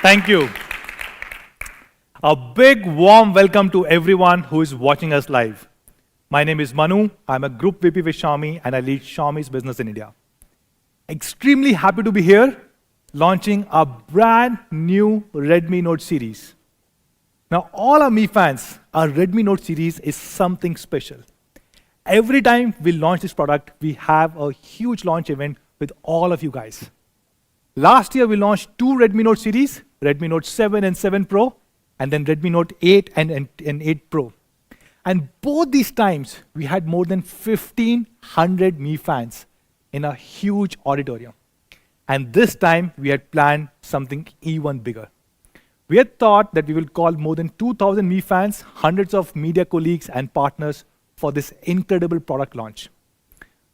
Thank you. A big warm welcome to everyone who is watching us live. My name is Manu. I'm a Group VP with Xiaomi and I lead Xiaomi's business in India. Extremely happy to be here launching a brand new Redmi Note series. Now, all our Mi fans, our Redmi Note series is something special. Every time we launch this product, we have a huge launch event with all of you guys. Last year, we launched two Redmi Note series, Redmi Note 7 and 7 Pro, and then Redmi Note 8 and 8 Pro. And both these times, we had more than 1,500 Mi fans in a huge auditorium. And this time, we had planned something even bigger. We had thought that we will call more than 2,000 Mi fans, hundreds of media colleagues and partners for this incredible product launch.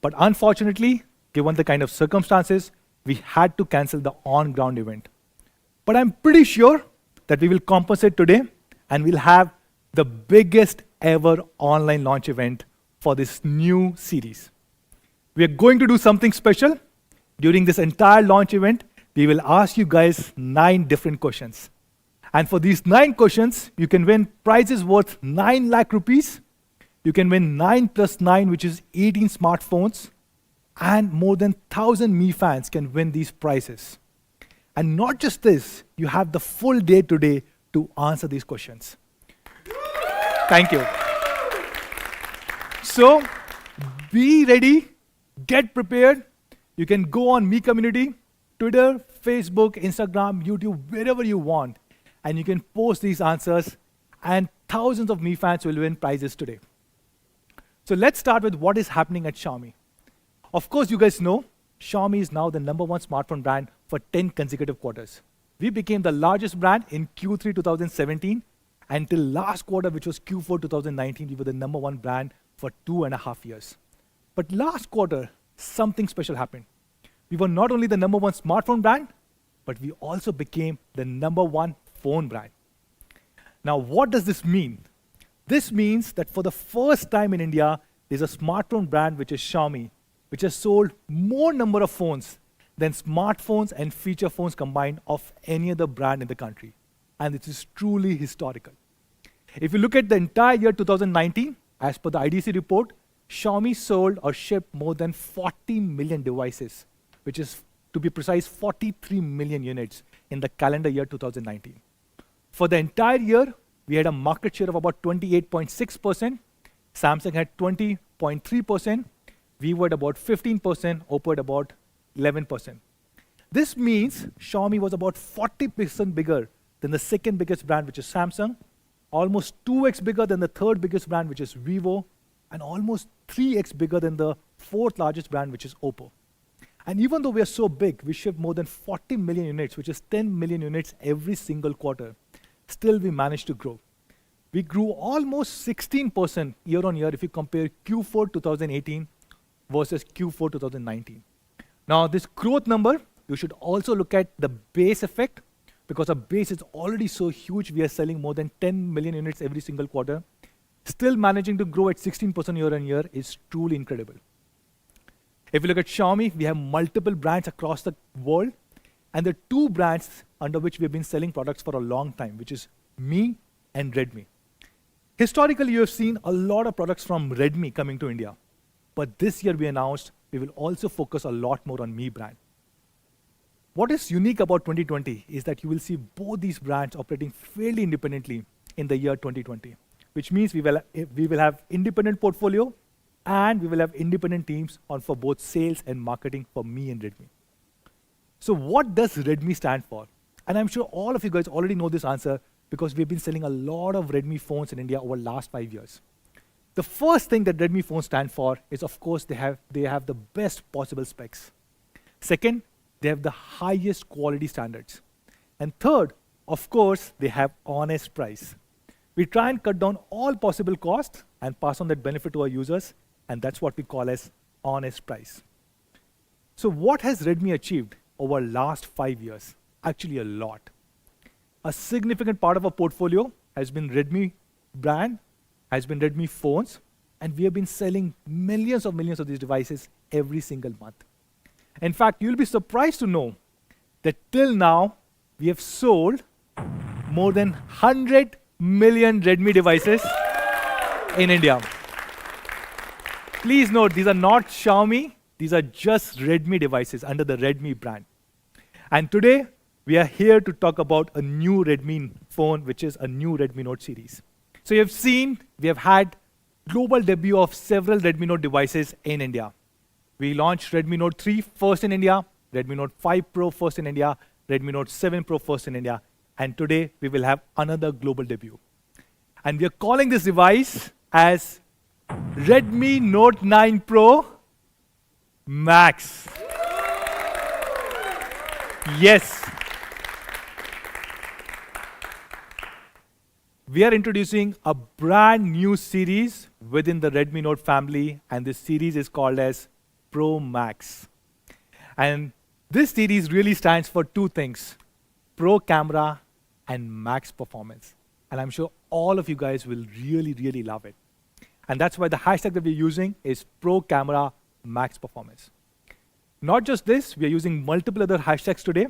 But unfortunately, given the kind of circumstances, we had to cancel the on-ground event. But I'm pretty sure that we will compensate today and we'll have the biggest ever online launch event for this new series. We are going to do something special. During this entire launch event, we will ask you guys 9 different questions. And for these 9 questions, you can win prizes worth 9 lakh rupees. You can win 9 plus 9, which is 18 smartphones. And more than 1,000 Mi fans can win these prizes. And not just this, you have the full day today to answer these questions. Thank you. So, be ready, get prepared. You can go on Mi Community, Twitter, Facebook, Instagram, YouTube, wherever you want. And you can post these answers, and thousands of Mi fans will win prizes today. So let's start with what is happening at Xiaomi. Of course, you guys know, Xiaomi is now the #1 smartphone brand for 10 consecutive quarters. We became the largest brand in Q3 2017, and till last quarter, which was Q4 2019, we were the #1 brand for 2.5 years. But last quarter, something special happened. We were not only the #1 smartphone brand, but we also became the #1 phone brand. Now, what does this mean? This means that for the first time in India, there's a smartphone brand which is Xiaomi, which has sold more number of phones than smartphones and feature phones combined of any other brand in the country. And it is truly historical. If you look at the entire year 2019, as per the IDC report, Xiaomi sold or shipped more than 40 million devices, which is, to be precise, 43 million units in the calendar year 2019. For the entire year, we had a market share of about 28.6%, Samsung had 20.3%, Vivo at about 15%, Oppo at about 11%. This means Xiaomi was about 40% bigger than the second biggest brand, which is Samsung, almost 2x bigger than the third biggest brand, which is Vivo, and almost 3x bigger than the fourth largest brand, which is Oppo. And even though we are so big, we ship more than 40 million units, which is 10 million units every single quarter. Still, we managed to grow. We grew almost 16% year on year if you compare Q4 2018 versus Q4 2019. Now, this growth number, you should also look at the base effect, because our base is already so huge. We are selling more than 10 million units every single quarter. Still managing to grow at 16% year on year is truly incredible. If you look at Xiaomi, we have multiple brands across the world, and the 2 brands under which we've been selling products for a long time, which is Mi and Redmi. Historically, you have seen a lot of products from Redmi coming to India. But this year we announced we will also focus a lot more on Mi brand. What is unique about 2020 is that you will see both these brands operating fairly independently in the year 2020, which means we will have independent portfolio and we will have independent teams on for both sales and marketing for Mi and Redmi. So what does Redmi stand for? And I'm sure all of you guys already know this answer because we've been selling a lot of Redmi phones in India over the last 5 years. The first thing that Redmi phones stand for is, of course, they have the best possible specs. Second, they have the highest quality standards. And third, of course, they have honest price. We try and cut down all possible costs and pass on that benefit to our users, and that's what we call as honest price. So what has Redmi achieved over the last 5 years? Actually, a lot. A significant part of our portfolio has been Redmi brand, has been Redmi phones, and we have been selling millions of these devices every single month. In fact, you'll be surprised to know that till now, we have sold more than 100 million Redmi devices in India. Please note, these are not Xiaomi, these are just Redmi devices under the Redmi brand. And today, we are here to talk about a new Redmi phone, which is a new Redmi Note series. So you've seen, we have had global debut of several Redmi Note devices in India. We launched Redmi Note 3 first in India, Redmi Note 5 Pro first in India, Redmi Note 7 Pro first in India, and today we will have another global debut. And we are calling this device as Redmi Note 9 Pro Max. Yes. We are introducing a brand new series within the Redmi Note family, and this series is called as Pro Max. And this series really stands for two things: Pro Camera and Max Performance. And I'm sure all of you guys will really, really love it. And that's why the hashtag that we're using is Pro Camera Max Performance. Not just this, we are using multiple other hashtags today.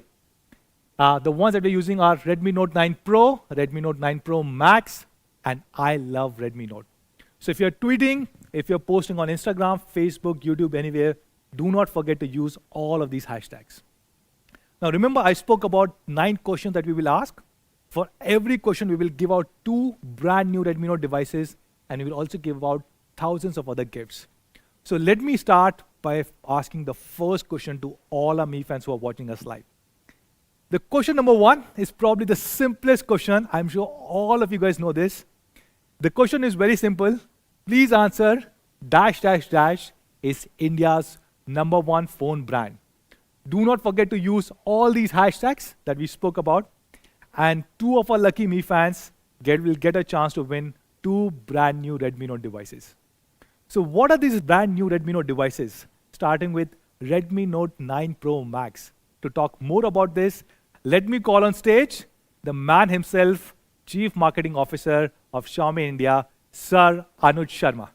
The ones that we're using are Redmi Note 9 Pro, Redmi Note 9 Pro Max, and I love Redmi Note. So if you're tweeting, if you're posting on Instagram, Facebook, YouTube, anywhere, do not forget to use all of these hashtags. Now remember, I spoke about 9 questions that we will ask. For every question, we will give out 2 brand new Redmi Note devices, and we will also give out thousands of other gifts. So let me start by asking the first question to all our Mi fans who are watching us live. The question number 1 is probably the simplest question. I'm sure all of you guys know this. The question is very simple. Please answer dash dash dash is India's #1 phone brand. Do not forget to use all these hashtags that we spoke about, and 2 of our lucky Mi fans will get a chance to win 2 brand new Redmi Note devices. So what are these brand new Redmi Note devices? Starting with Redmi Note 9 Pro Max. To talk more about this, let me call on stage the man himself, Chief Marketing Officer of Xiaomi India, Sir Anuj Sharma.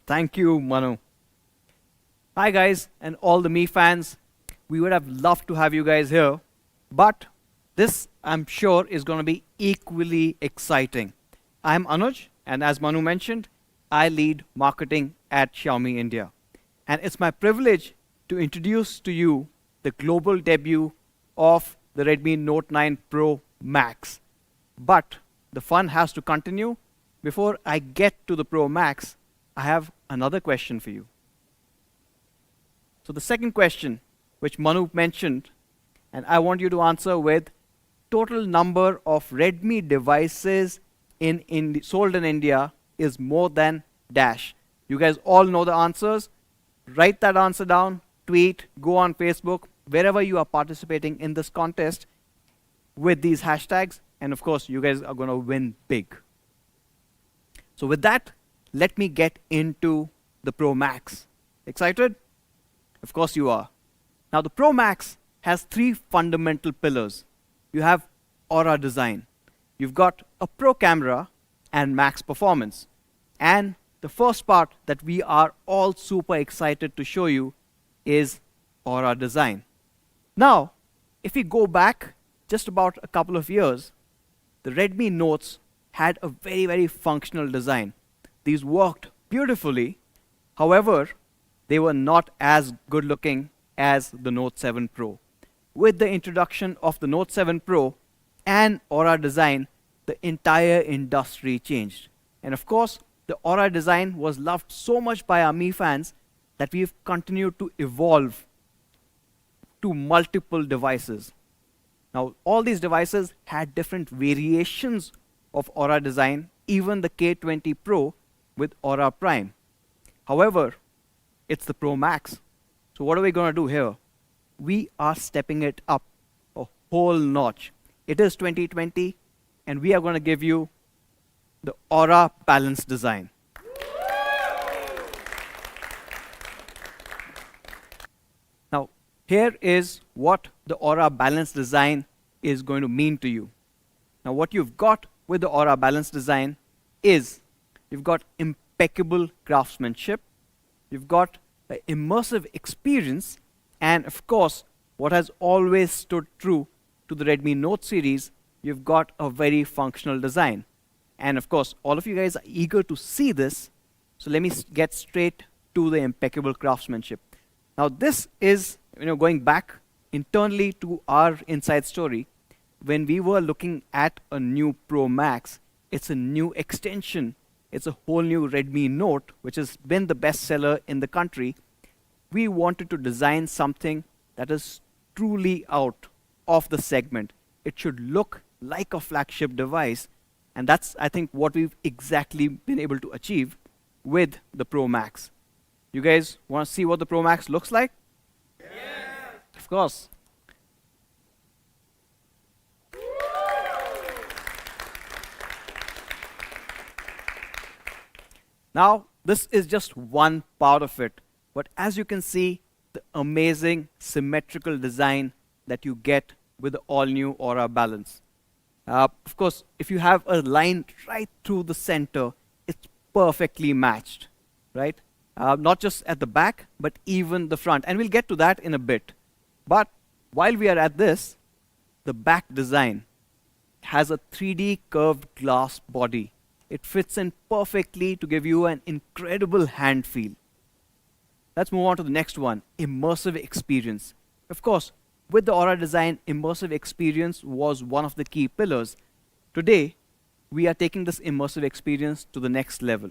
Thank you, Manu. Hi guys, and all the Mi fans. We would have loved to have you guys here, but this, I'm sure, is going to be equally exciting. I'm Anuj, and as Manu mentioned, I lead marketing at Xiaomi India. And it's my privilege to introduce to you the global debut of the Redmi Note 9 Pro Max. But the fun has to continue. Before I get to the Pro Max, I have another question for you. So the second question, which Manu mentioned, and I want you to answer with total number of Redmi devices sold in India is more than dash. You guys all know the answers. Write that answer down, tweet, go on Facebook, wherever you are participating in this contest with these hashtags, and of course, you guys are going to win big. So with that, let me get into the Pro Max. Excited? Of course you are. Now the Pro Max has 3 fundamental pillars. You have Aura design, you've got a Pro camera, and Max performance. And the first part that we are all super excited to show you is Aura design. Now, if we go back just about a couple of years, the Redmi Notes had a very, very functional design. These worked beautifully. However, they were not as good looking as the Note 7 Pro. With the introduction of the Note 7 Pro and Aura design, the entire industry changed. And of course, the Aura design was loved so much by our Mi fans that we've continued to evolve to multiple devices. Now, all these devices had different variations of Aura design, even the K20 Pro with Aura Prime. However, it's the Pro Max. So what are we going to do here? We are stepping it up a whole notch. It is 2020, and we are going to give you the Aura balanced design. Now, here is what the Aura balanced design is going to mean to you. Now, what you've got with the Aura balanced design is you've got impeccable craftsmanship, you've got an immersive experience, and of course, what has always stood true to the Redmi Note series, you've got a very functional design. And of course, all of you guys are eager to see this, so let me get straight to the impeccable craftsmanship. Now, this is, going back internally to our inside story. When we were looking at a new Pro Max, it's a new extension. It's a whole new Redmi Note, which has been the best seller in the country. We wanted to design something that is truly out of the segment. It should look like a flagship device, and that's, I think, what we've exactly been able to achieve with the Pro Max. You guys want to see what the Pro Max looks like? Yes. Of course. Now, this is just one part of it, but as you can see, the amazing symmetrical design that you get with the all-new Aura Balance. Of course, if you have a line right through the center, it's perfectly matched, right? Not just at the back, but even the front. And we'll get to that in a bit. But while we are at this, the back design has a 3D curved glass body. It fits in perfectly to give you an incredible hand feel. Let's move on to the next one, immersive experience. Of course, with the Aura design, immersive experience was one of the key pillars. Today, we are taking this immersive experience to the next level.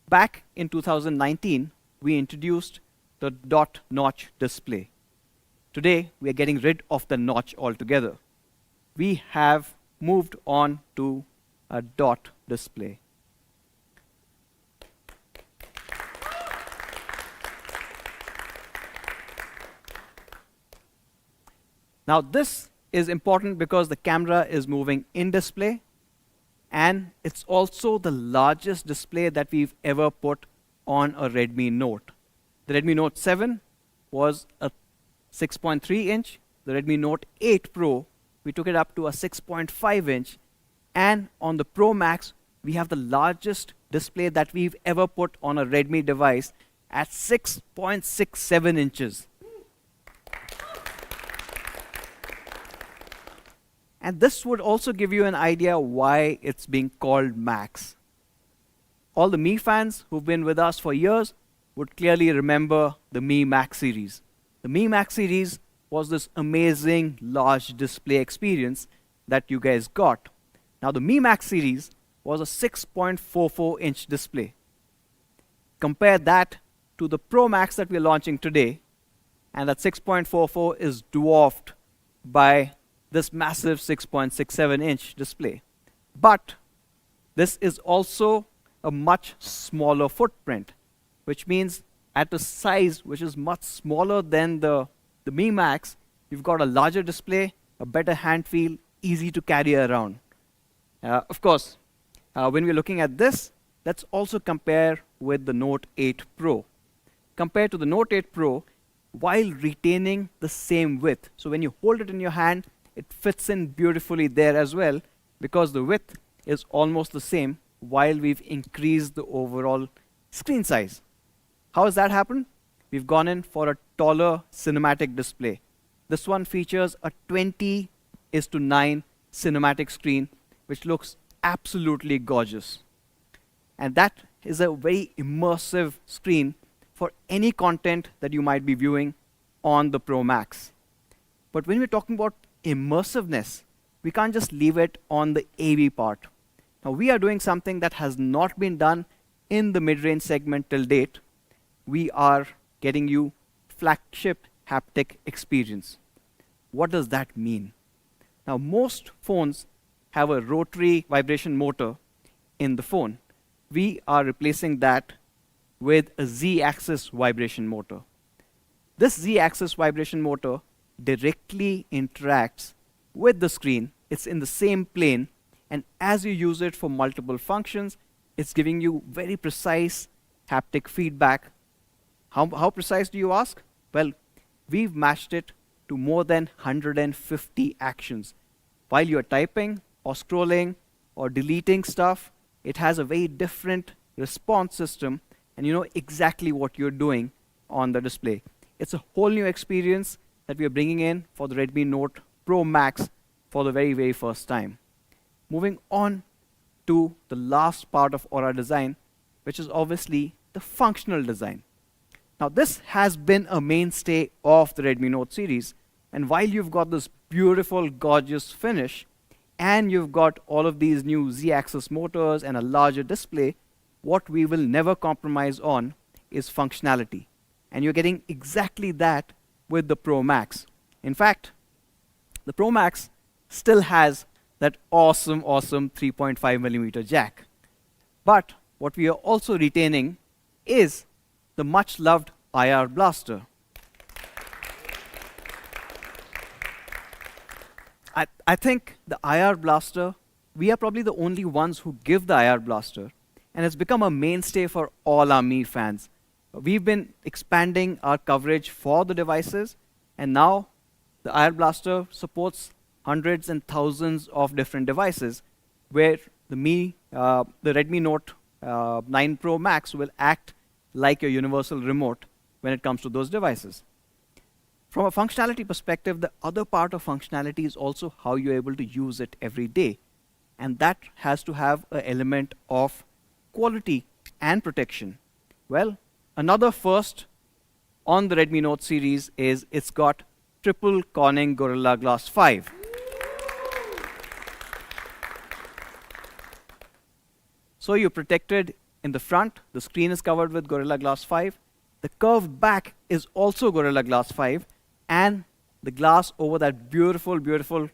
Back in 2019, we introduced the dot notch display. Today, we are getting rid of the notch altogether. We have moved on to a dot display. Now, this is important because the camera is moving in display, and it's also the largest display that we've ever put on a Redmi Note. The Redmi Note 7 was a 6.3 inch. The Redmi Note 8 Pro, we took it up to a 6.5 inch. And on the Pro Max, we have the largest display that we've ever put on a Redmi device at 6.67 inches. And this would also give you an idea why it's being called Max. All the Mi fans who've been with us for years would clearly remember the Mi Max series. The Mi Max series was this amazing large display experience that you guys got. Now, the Mi Max series was a 6.44 inch display. Compare that to the Pro Max that we're launching today, and that 6.44 is dwarfed by this massive 6.67 inch display. But this is also a much smaller footprint, which means at a size which is much smaller than the Mi Max, you've got a larger display, a better hand feel, easy to carry around. Of course, when we're looking at this, let's also compare with the Note 8 Pro. Compared to the Note 8 Pro, while retaining the same width. So when you hold it in your hand, it fits in beautifully there as well, because the width is almost the same while we've increased the overall screen size. How has that happened? We've gone in for a taller cinematic display. This one features a 20:9 cinematic screen, which looks absolutely gorgeous. And that is a very immersive screen for any content that you might be viewing on the Pro Max. But when we're talking about immersiveness, we can't just leave it on the AV part. Now, we are doing something that has not been done in the mid-range segment till date. We are getting you flagship haptic experience. What does that mean? Now, most phones have a rotary vibration motor in the phone. We are replacing that with a Z-axis vibration motor. This Z-axis vibration motor directly interacts with the screen. It's in the same plane, and as you use it for multiple functions, it's giving you very precise haptic feedback. How precise do you ask? Well, we've matched it to more than 150 actions. While you're typing or scrolling or deleting stuff, it has a very different response system and you know exactly what you're doing on the display. It's a whole new experience that we are bringing in for the Redmi Note Pro Max for the very, very first time. Moving on to the last part of Aura design, which is obviously the functional design. Now, this has been a mainstay of the Redmi Note series, and while you've got this beautiful, gorgeous finish, and you've got all of these new Z-axis motors and a larger display, what we will never compromise on is functionality. And you're getting exactly that with the Pro Max. In fact, the Pro Max still has that awesome 3.5mm jack. But what we are also retaining is the much loved IR blaster. I think the IR blaster, we are probably the only ones who give the IR blaster, and it's become a mainstay for all our Mi fans. We've been expanding our coverage for the devices, and now the IR blaster supports hundreds and thousands of different devices, where the Redmi Note 9 Pro Max will act like a universal remote when it comes to those devices. From a functionality perspective, the other part of functionality is also how you're able to use it every day. And that has to have an element of quality and protection. Well, another first on the Redmi Note series is it's got triple Corning Gorilla Glass 5. So you're protected in the front, the screen is covered with Gorilla Glass 5, the curved back is also Gorilla Glass 5, and the glass over that beautiful, beautiful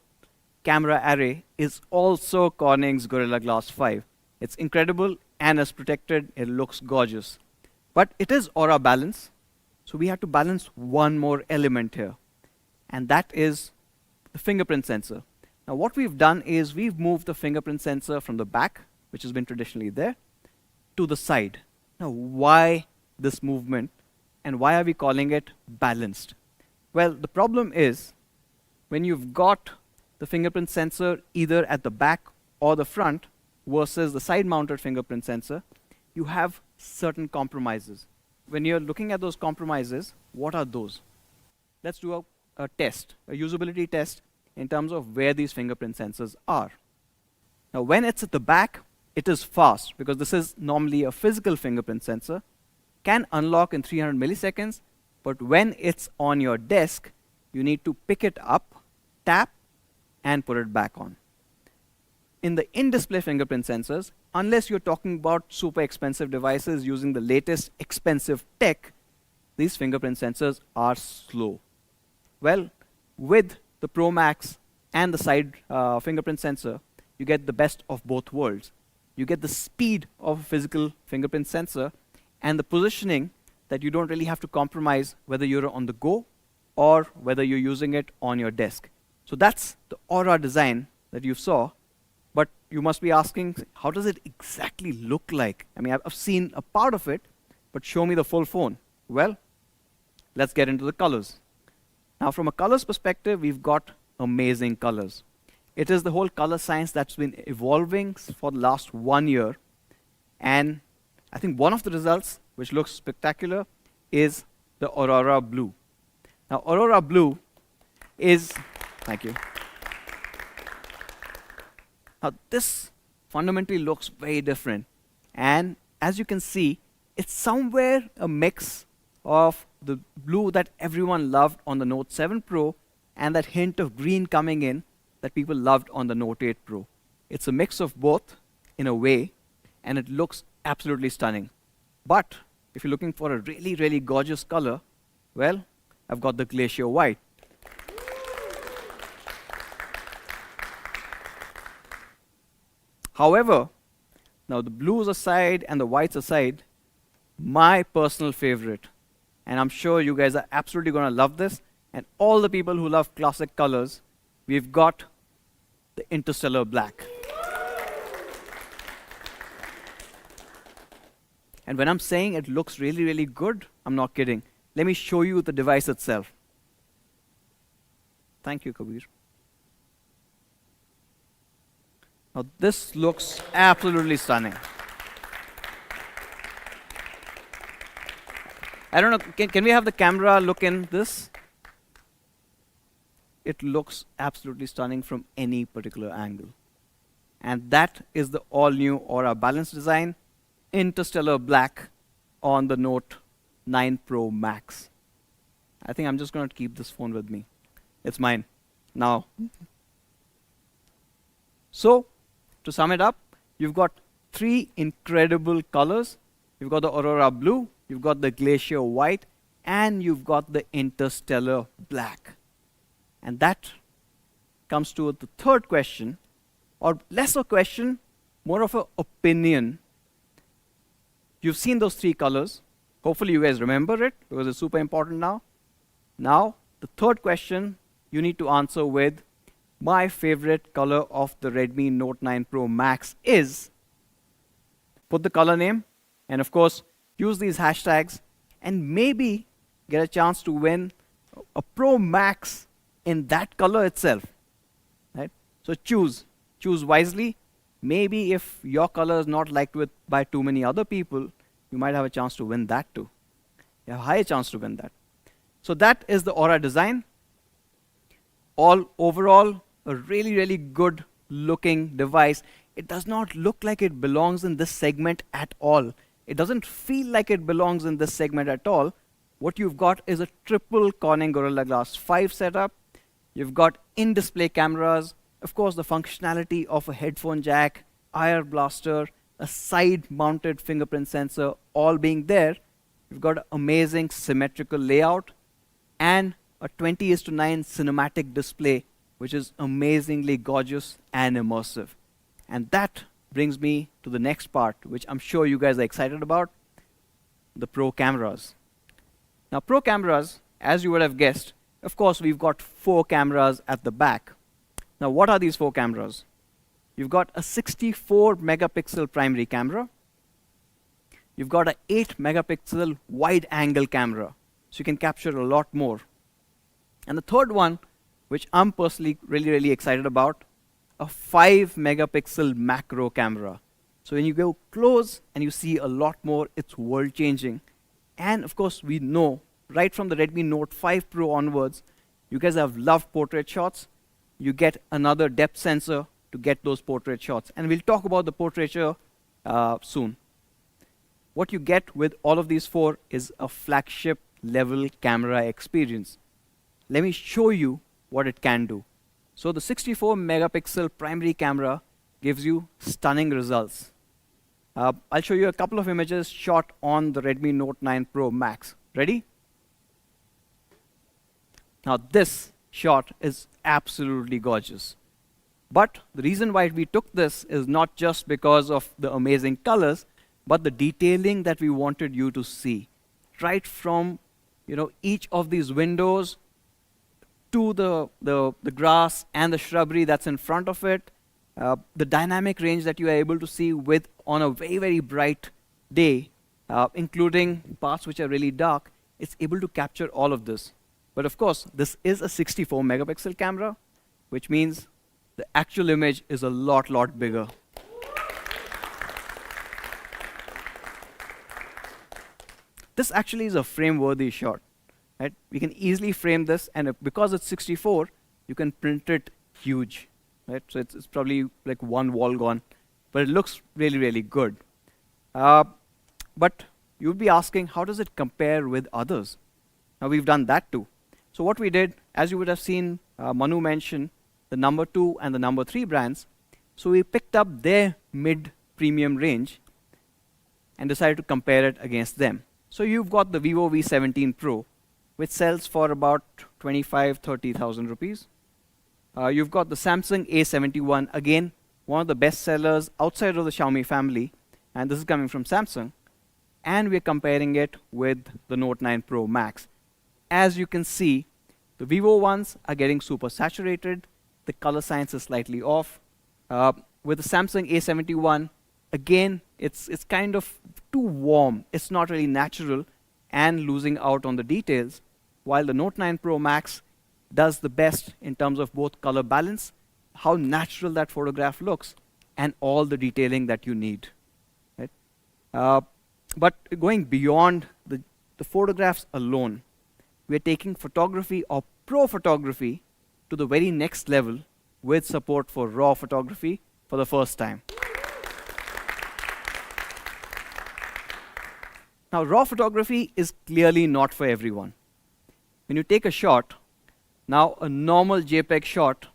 camera array is also Corning's Gorilla Glass 5. It's incredible and is protected, it looks gorgeous. But it is Aura balance, so we have to balance one more element here, and that is the fingerprint sensor. Now what we've done is we've moved the fingerprint sensor from the back, which has been traditionally there, to the side. Now why this movement, and why are we calling it balanced? Well, the problem is when you've got the fingerprint sensor either at the back or the front versus the side-mounted fingerprint sensor, you have certain compromises. When you're looking at those compromises, what are those? Let's do a test, a usability test in terms of where these fingerprint sensors are. Now, when it's at the back, it is fast because this is normally a physical fingerprint sensor, can unlock in 300 milliseconds, but when it's on your desk, you need to pick it up, tap, and put it back on. In the in-display fingerprint sensors, unless you're talking about super expensive devices using the latest expensive tech, these fingerprint sensors are slow. Well, with the Pro Max and the side fingerprint sensor, you get the best of both worlds. You get the speed of a physical fingerprint sensor and the positioning that you don't really have to compromise whether you're on the go or whether you're using it on your desk. So that's the Aura design that you saw, but you must be asking, how does it exactly look like? I mean, I've seen a part of it, but show me the full phone. Well, let's get into the colors. Now, from a colors perspective, we've got amazing colors. It is the whole color science that's been evolving for the last 1 year, and I think one of the results, which looks spectacular, is the Aurora Blue. Now, Aurora Blue is, thank you. Now, this fundamentally looks very different. And as you can see, it's somewhere a mix of the blue that everyone loved on the Note 7 Pro and that hint of green coming in that people loved on the Note 8 Pro. It's a mix of both in a way, and it looks absolutely stunning. But if you're looking for a really, really gorgeous color, well, I've got the Glacier White. However, now the blues aside and the whites aside, my personal favorite, and I'm sure you guys are absolutely going to love this, and all the people who love classic colors, we've got the Interstellar Black. And when I'm saying it looks really, really good, I'm not kidding. Let me show you the device itself. Thank you, Kabir. Now, this looks absolutely stunning. I don't know, can we have the camera look in this? It looks absolutely stunning from any particular angle. And that is the all-new Aura Balance design, interstellar black on the Note 9 Pro Max. I think I'm just going to keep this phone with me. It's mine now. So, to sum it up, you've got 3 incredible colors. You've got the Aurora Blue, you've got the Glacier White, and you've got the Interstellar Black. And that comes to the third question, or less a question, more of an opinion. You've seen those 3 colors. Hopefully you guys remember it, because it's super important now. Now, the third question you need to answer with, my favorite color of the Redmi Note 9 Pro Max is, put the color name, and of course, use these hashtags, and maybe get a chance to win a Pro Max in that color itself. Right? So choose wisely. Maybe if your color is not liked by too many other people, you might have a chance to win that too. You have a higher chance to win that. So that is the Aura design. All overall, a really, really good looking device. It does not look like it belongs in this segment at all. It doesn't feel like it belongs in this segment at all. What you've got is a triple Corning Gorilla Glass 5 setup. You've got in-display cameras, of course the functionality of a headphone jack, IR blaster, a side-mounted fingerprint sensor, all being there. You've got an amazing symmetrical layout and a 20:9 cinematic display, which is amazingly gorgeous and immersive. And that brings me to the next part, which I'm sure you guys are excited about, the Pro cameras. Now, Pro cameras, as you would have guessed, of course, we've got 4 cameras at the back. Now, what are these 4 cameras? You've got a 64 megapixel primary camera. You've got an 8 megapixel wide angle camera, so you can capture a lot more. And the third one, which I'm personally really, really excited about, a 5 megapixel macro camera. So when you go close and you see a lot more, it's world changing. And of course, we know right from the Redmi Note 5 Pro onwards, you guys have loved portrait shots. You get another depth sensor to get those portrait shots. And we'll talk about the portraiture soon. What you get with all of these 4 is a flagship level camera experience. Let me show you what it can do. So the 64 megapixel primary camera gives you stunning results. I'll show you a couple of images shot on the Redmi Note 9 Pro Max. Ready? Now this shot is absolutely gorgeous. But the reason why we took this is not just because of the amazing colors, but the detailing that we wanted you to see. Right from each of these windows to the grass and the shrubbery that's in front of it, the dynamic range that you are able to see with on a very, very bright day, including parts which are really dark, it's able to capture all of this. But of course, this is a 64 megapixel camera, which means the actual image is a lot bigger. This actually is a frame-worthy shot. Right? We can easily frame this, and because it's 64, you can print it huge. Right? So it's probably like one wall gone, but it looks really, really good. But you'd be asking, how does it compare with others? Now, we've done that too. So what we did, as you would have seen Manu mention, the number 2 and the number 3 brands. So we picked up their mid-premium range and decided to compare it against them. So you've got the Vivo V17 Pro, which sells for about 25,000-30,000 rupees. You've got the Samsung A71, again, one of the best sellers outside of the Xiaomi family, and this is coming from Samsung. And we're comparing it with the Note 9 Pro Max. As you can see, the Vivo ones are getting super saturated. The color science is slightly off. With the Samsung A71, again, it's kind of too warm. It's not really natural and losing out on the details, while the Note 9 Pro Max does the best in terms of both color balance, how natural that photograph looks, and all the detailing that you need. Right? But going beyond the photographs alone, we are taking photography or pro photography to the very next level with support for raw photography for the first time. Now, raw photography is clearly not for everyone. When you take a shot, now a normal JPEG shot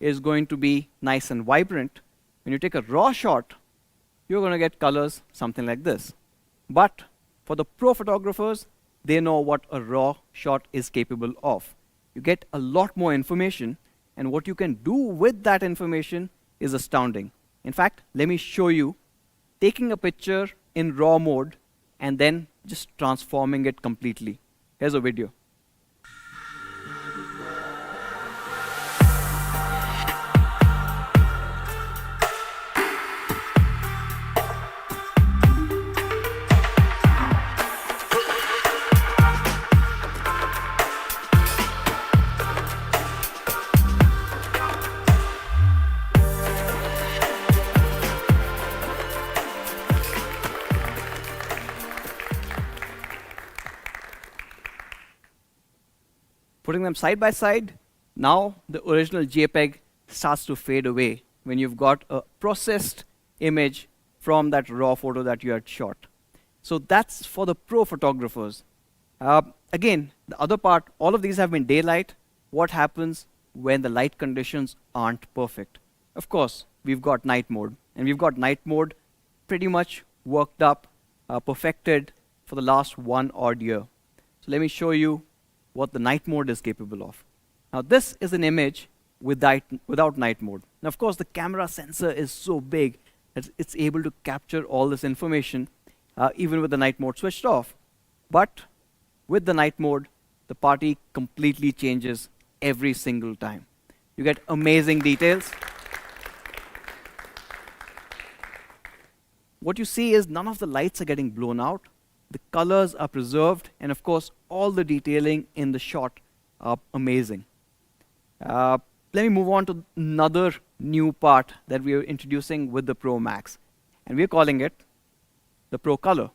is going to be nice and vibrant. When you take a raw shot, you're going to get colors something like this. But for the pro photographers, they know what a raw shot is capable of. You get a lot more information, and what you can do with that information is astounding. In fact, let me show you taking a picture in raw mode and then just transforming it completely. Here's a video. Putting them side by side, now the original JPEG starts to fade away when you've got a processed image from that raw photo that you had shot. So that's for the pro photographers. Again, the other part, all of these have been daylight. What happens when the light conditions aren't perfect? Of course, we've got night mode. And we've got night mode pretty much worked up, perfected for the last 1 odd year. So let me show you what the night mode is capable of. Now, this is an image without night mode. Now, of course, the camera sensor is so big that it's able to capture all this information even with the night mode switched off. But with the night mode, the party completely changes every single time. You get amazing details. What you see is none of the lights are getting blown out. The colors are preserved, and of course, all the detailing in the shot are amazing. Let me move on to another new part that we are introducing with the Pro Max, and we're calling it the Pro Color.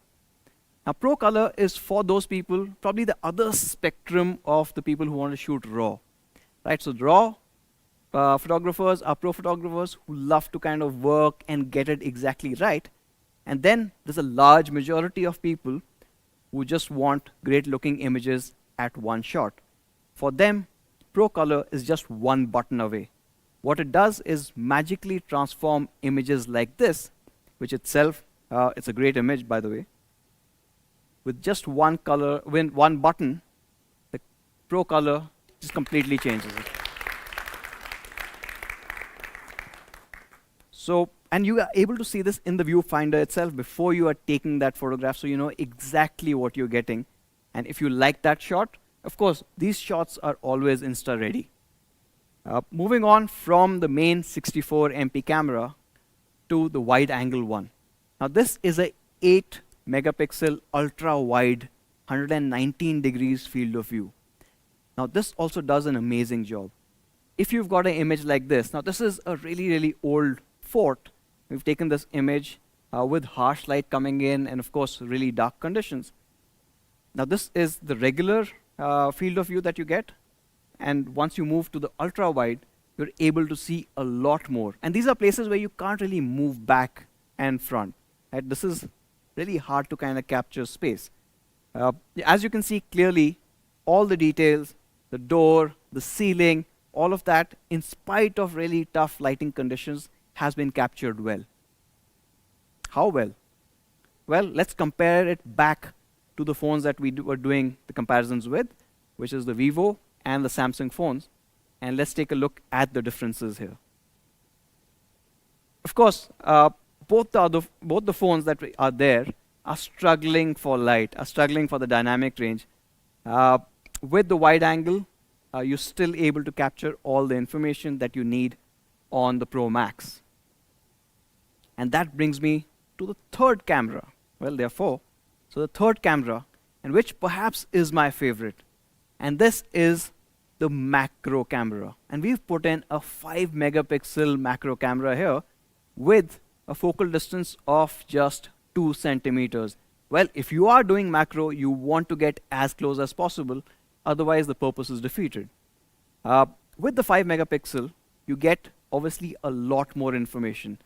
Now, Pro Color is for those people, probably the other spectrum of the people who want to shoot raw, right? So raw photographers are pro photographers who love to kind of work and get it exactly right. And then there's a large majority of people who just want great looking images at one shot. For them, Pro Color is just one button away. What it does is magically transform images like this, which itself, it's a great image by the way. With just one button, the Pro Color just completely changes it. So, and you are able to see this in the viewfinder itself before you are taking that photograph, so you know exactly what you're getting. And if you like that shot, of course, these shots are always Insta-ready. Moving on from the main 64 MP camera to the wide-angle one. Now, this is a 8 megapixel ultra-wide 119 degrees field of view. Now, this also does an amazing job. If you've got an image like this, now this is a really, really old fort. We've taken this image with harsh light coming in and, of course, really dark conditions. Now, this is the regular field of view that you get. And once you move to the ultra-wide, you're able to see a lot more. And these are places where you can't really move back and front. Right? This is really hard to kind of capture space. As you can see clearly, all the details, the door, the ceiling, all of that, in spite of really tough lighting conditions, has been captured well. How well? Well, let's compare it back to the phones that we were doing the comparisons with, which is the Vivo and the Samsung phones. And let's take a look at the differences here. Of course, both the phones that are there are struggling for light, are struggling for the dynamic range. With the wide angle, you're still able to capture all the information that you need on the Pro Max. And that brings me to the third camera. Well, there are 4. So the third camera, and which perhaps is my favorite. And this is the macro camera. And we've put in a 5 megapixel macro camera here with a focal distance of just 2 centimeters. Well, if you are doing macro, you want to get as close as possible, otherwise the purpose is defeated. With the 5 megapixel, you get obviously a lot more information.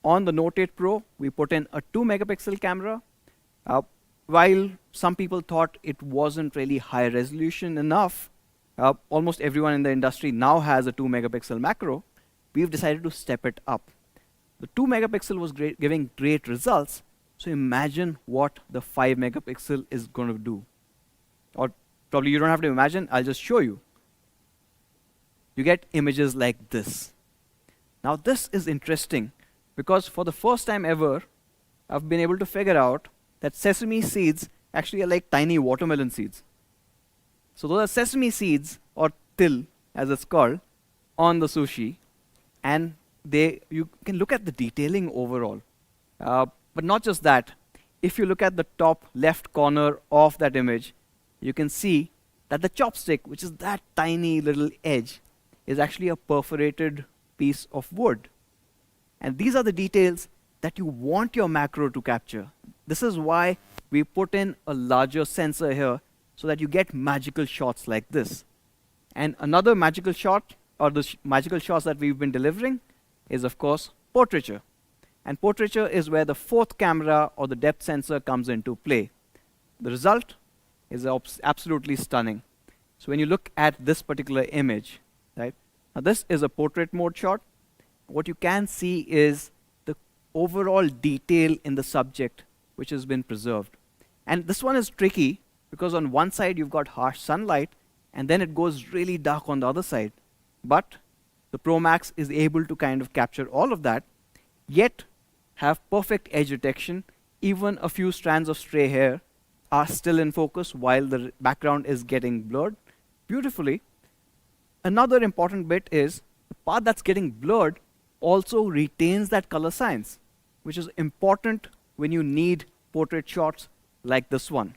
On the Note 8 Pro, we put in a 2 megapixel camera. While some people thought it wasn't really high resolution enough, almost everyone in the industry now has a 2 megapixel macro, we've decided to step it up. The 2 megapixel was giving great results, so imagine what the 5 megapixel is going to do. Or probably you don't have to imagine, I'll just show you. You get images like this. Now this is interesting because for the first time ever, I've been able to figure out that sesame seeds actually are like tiny watermelon seeds. So those are sesame seeds, or til as it's called, on the sushi, and you can look at the detailing overall. But not just that, if you look at the top left corner of that image, you can see that the chopstick, which is that tiny little edge, is actually a perforated piece of wood. And these are the details that you want your macro to capture. This is why we put in a larger sensor here so that you get magical shots like this. And another magical shot, or the magical shots that we've been delivering, is of course portraiture. And portraiture is where the fourth camera or the depth sensor comes into play. The result is absolutely stunning. So when you look at this particular image, right? Now this is a portrait mode shot. What you can see is the overall detail in the subject which has been preserved. And this one is tricky because on one side you've got harsh sunlight and then it goes really dark on the other side. But the Pro Max is able to kind of capture all of that, yet have perfect edge detection. Even a few strands of stray hair are still in focus while the background is getting blurred beautifully. Another important bit is the part that's getting blurred also retains that color science, which is important when you need portrait shots like this one.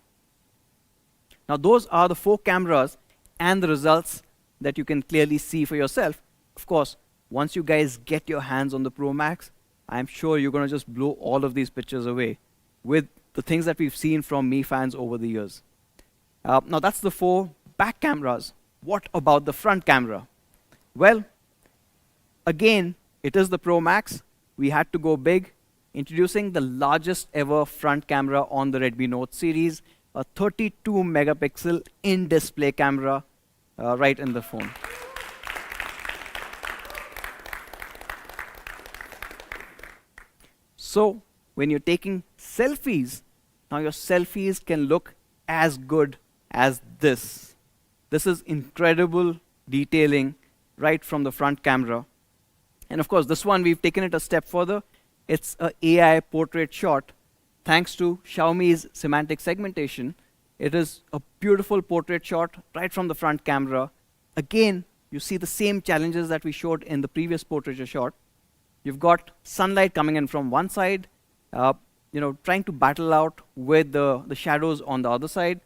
Now those are the 4 cameras and the results that you can clearly see for yourself. Of course, once you guys get your hands on the Pro Max, I'm sure you're going to just blow all of these pictures away with the things that we've seen from Mi fans over the years. Now that's the 4 back cameras. What about the front camera? Well, again, it is the Pro Max. We had to go big, introducing the largest ever front camera on the Redmi Note series, a 32 megapixel in-display camera right in the phone. So when you're taking selfies, now your selfies can look as good as this. This is incredible detailing right from the front camera. And of course, this one, we've taken it a step further. It's an AI portrait shot. Thanks to Xiaomi's semantic segmentation, it is a beautiful portrait shot right from the front camera. Again, you see the same challenges that we showed in the previous portraiture shot. You've got sunlight coming in from one side, trying to battle out with the shadows on the other side.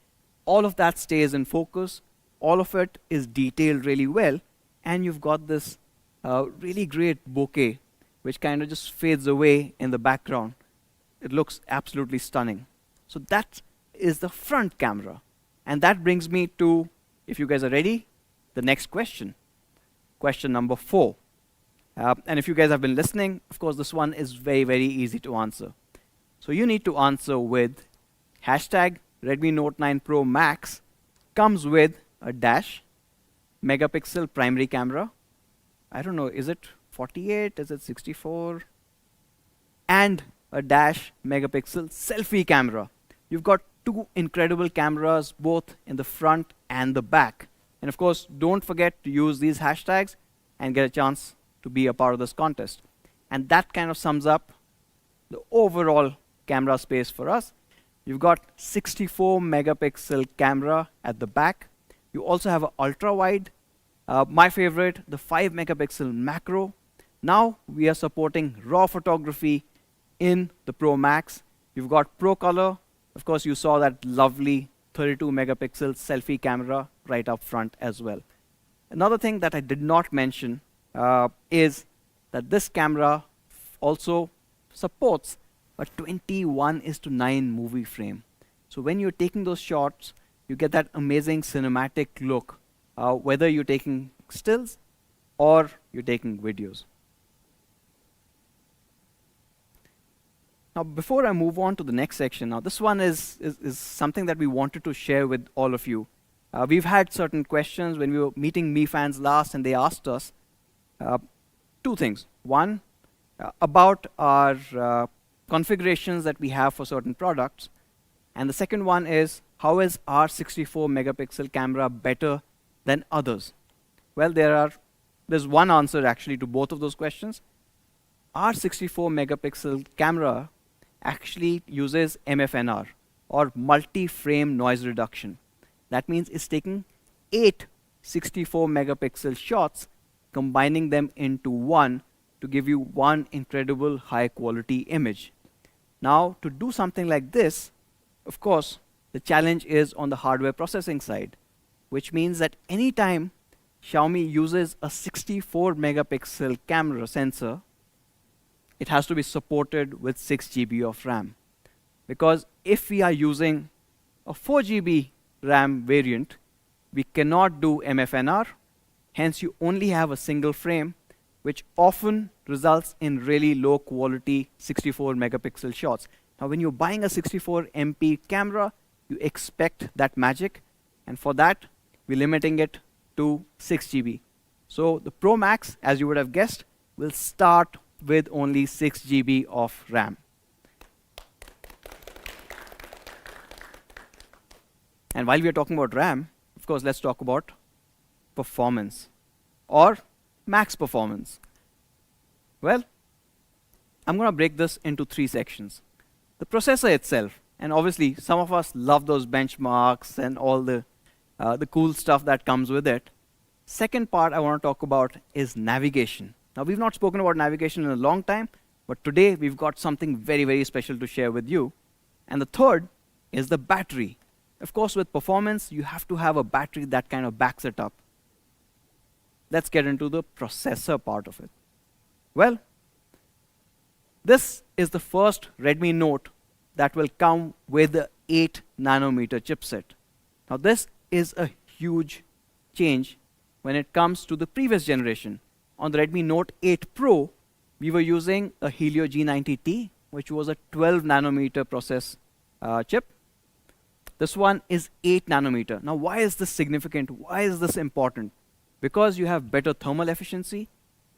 All of that stays in focus. All of it is detailed really well. And you've got this really great bokeh, which kind of just fades away in the background. It looks absolutely stunning. So that is the front camera. And that brings me to, if you guys are ready, the next question. Question number 4. And if you guys have been listening, of course, this one is very, very easy to answer. So you need to answer with hashtag Redmi Note 9 Pro Max comes with a dash megapixel primary camera. I don't know, is it 48? Is it 64? And a dash megapixel selfie camera. You've got 2 incredible cameras, both in the front and the back. And of course, don't forget to use these hashtags and get a chance to be a part of this contest. And that kind of sums up the overall camera space for us. You've got 64 megapixel camera at the back. You also have an ultra wide. My favorite, the 5 megapixel macro. Now we are supporting raw photography in the Pro Max. You've got Pro Color. Of course, you saw that lovely 32 megapixel selfie camera right up front as well. Another thing that I did not mention is that this camera also supports a 21:9 movie frame. So when you're taking those shots, you get that amazing cinematic look, whether you're taking stills or you're taking videos. Now, before I move on to the next section, now this one is something that we wanted to share with all of you. We've had certain questions when we were meeting Me fans last, and they asked us two things. One, about our configurations that we have for certain products. And the second one is, how is our 64 megapixel camera better than others? Well, there's one answer actually to both of those questions. Our 64 megapixel camera actually uses MFNR, or multi-frame noise reduction. That means it's taking 8 64 megapixel shots, combining them into one to give you one incredible high quality image. Now, to do something like this, of course, the challenge is on the hardware processing side, which means that anytime Xiaomi uses a 64 megapixel camera sensor, it has to be supported with 6 GB of RAM. Because if we are using a 4 GB RAM variant, we cannot do MFNR, hence you only have a single frame, which often results in really low quality 64 megapixel shots. Now when you're buying a 64 MP camera, you expect that magic, and for that, we're limiting it to 6 GB. So the Pro Max, as you would have guessed, will start with only 6 GB of RAM. And while we are talking about RAM, of course, let's talk about performance, or max performance. Well, I'm going to break this into 3 sections. The processor itself, and obviously some of us love those benchmarks and all the cool stuff that comes with it. Second part I want to talk about is navigation. Now, we've not spoken about navigation in a long time, but today we've got something very, very special to share with you. And the third is the battery. Of course, with performance, you have to have a battery that kind of backs it up. Let's get into the processor part of it. Well, this is the first Redmi Note that will come with the 8 nanometer chipset. Now, this is a huge change when it comes to the previous generation. On the Redmi Note 8 Pro, we were using a Helio G90T, which was a 12 nanometer process chip. This one is 8 nanometer. Now, why is this significant? Why is this important? Because you have better thermal efficiency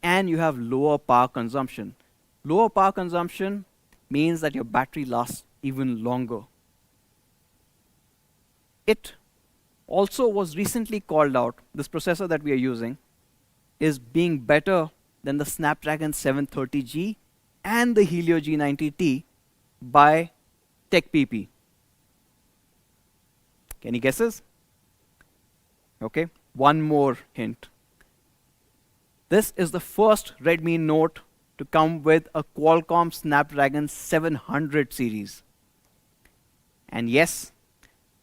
and you have lower power consumption. Lower power consumption means that your battery lasts even longer. It also was recently called out, this processor that we are using is being better than the Snapdragon 730G and the Helio G90T by TechPP. Any guesses? Okay, one more hint. This is the first Redmi Note to come with a Qualcomm Snapdragon 700 series. And yes,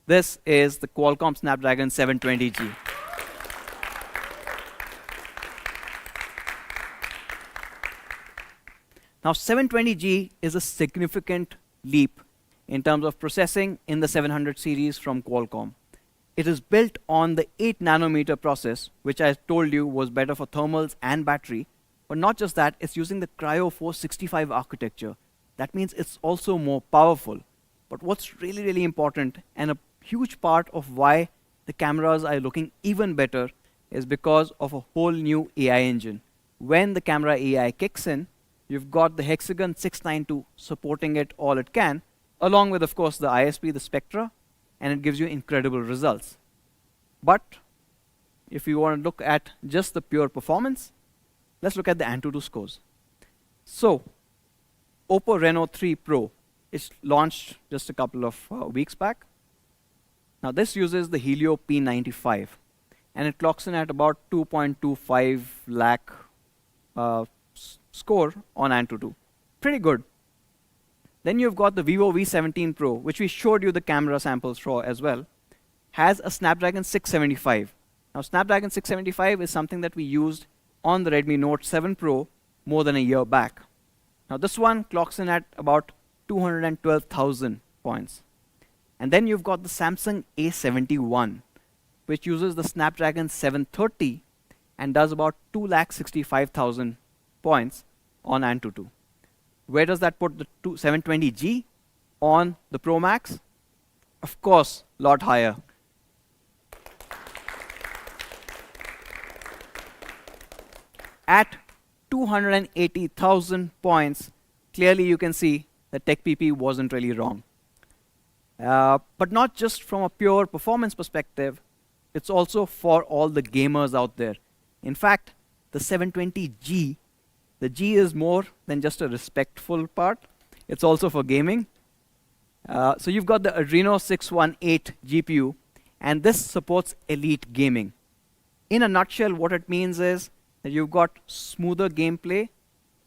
this is the Qualcomm Snapdragon 720G. Now, 720G is a significant leap in terms of processing in the 700 series from Qualcomm. It is built on the 8 nanometer process, which I told you was better for thermals and battery. But not just that, it's using the Cryo 465 architecture. That means it's also more powerful. But what's really, really important, and a huge part of why the cameras are looking even better, is because of a whole new AI engine. When the camera AI kicks in, you've got the Hexagon 692 supporting it all it can, along with, of course, the ISP, the Spectra, and it gives you incredible results. But if you want to look at just the pure performance, let's look at the Antutu scores. So, Oppo Reno 3 Pro is launched just a couple of weeks back. Now, this uses the Helio P95, and it clocks in at about 2.25 lakh score on Antutu. Pretty good. Then you've got the Vivo V17 Pro, which we showed you the camera samples for as well, has a Snapdragon 675. Now, Snapdragon 675 is something that we used on the Redmi Note 7 Pro more than a year back. Now, this one clocks in at about 212,000 points. And then you've got the Samsung A71, which uses the Snapdragon 730 and does about 265,000 points on Antutu. Where does that put the 720G on the Pro Max? Of course, a lot higher. At 280,000 points, clearly you can see that TechPP wasn't really wrong. But not just from a pure performance perspective, it's also for all the gamers out there. In fact, the 720G, the G is more than just a respectful part. It's also for gaming. So you've got the Adreno 618 GPU, and this supports elite gaming. In a nutshell, what it means is that you've got smoother gameplay,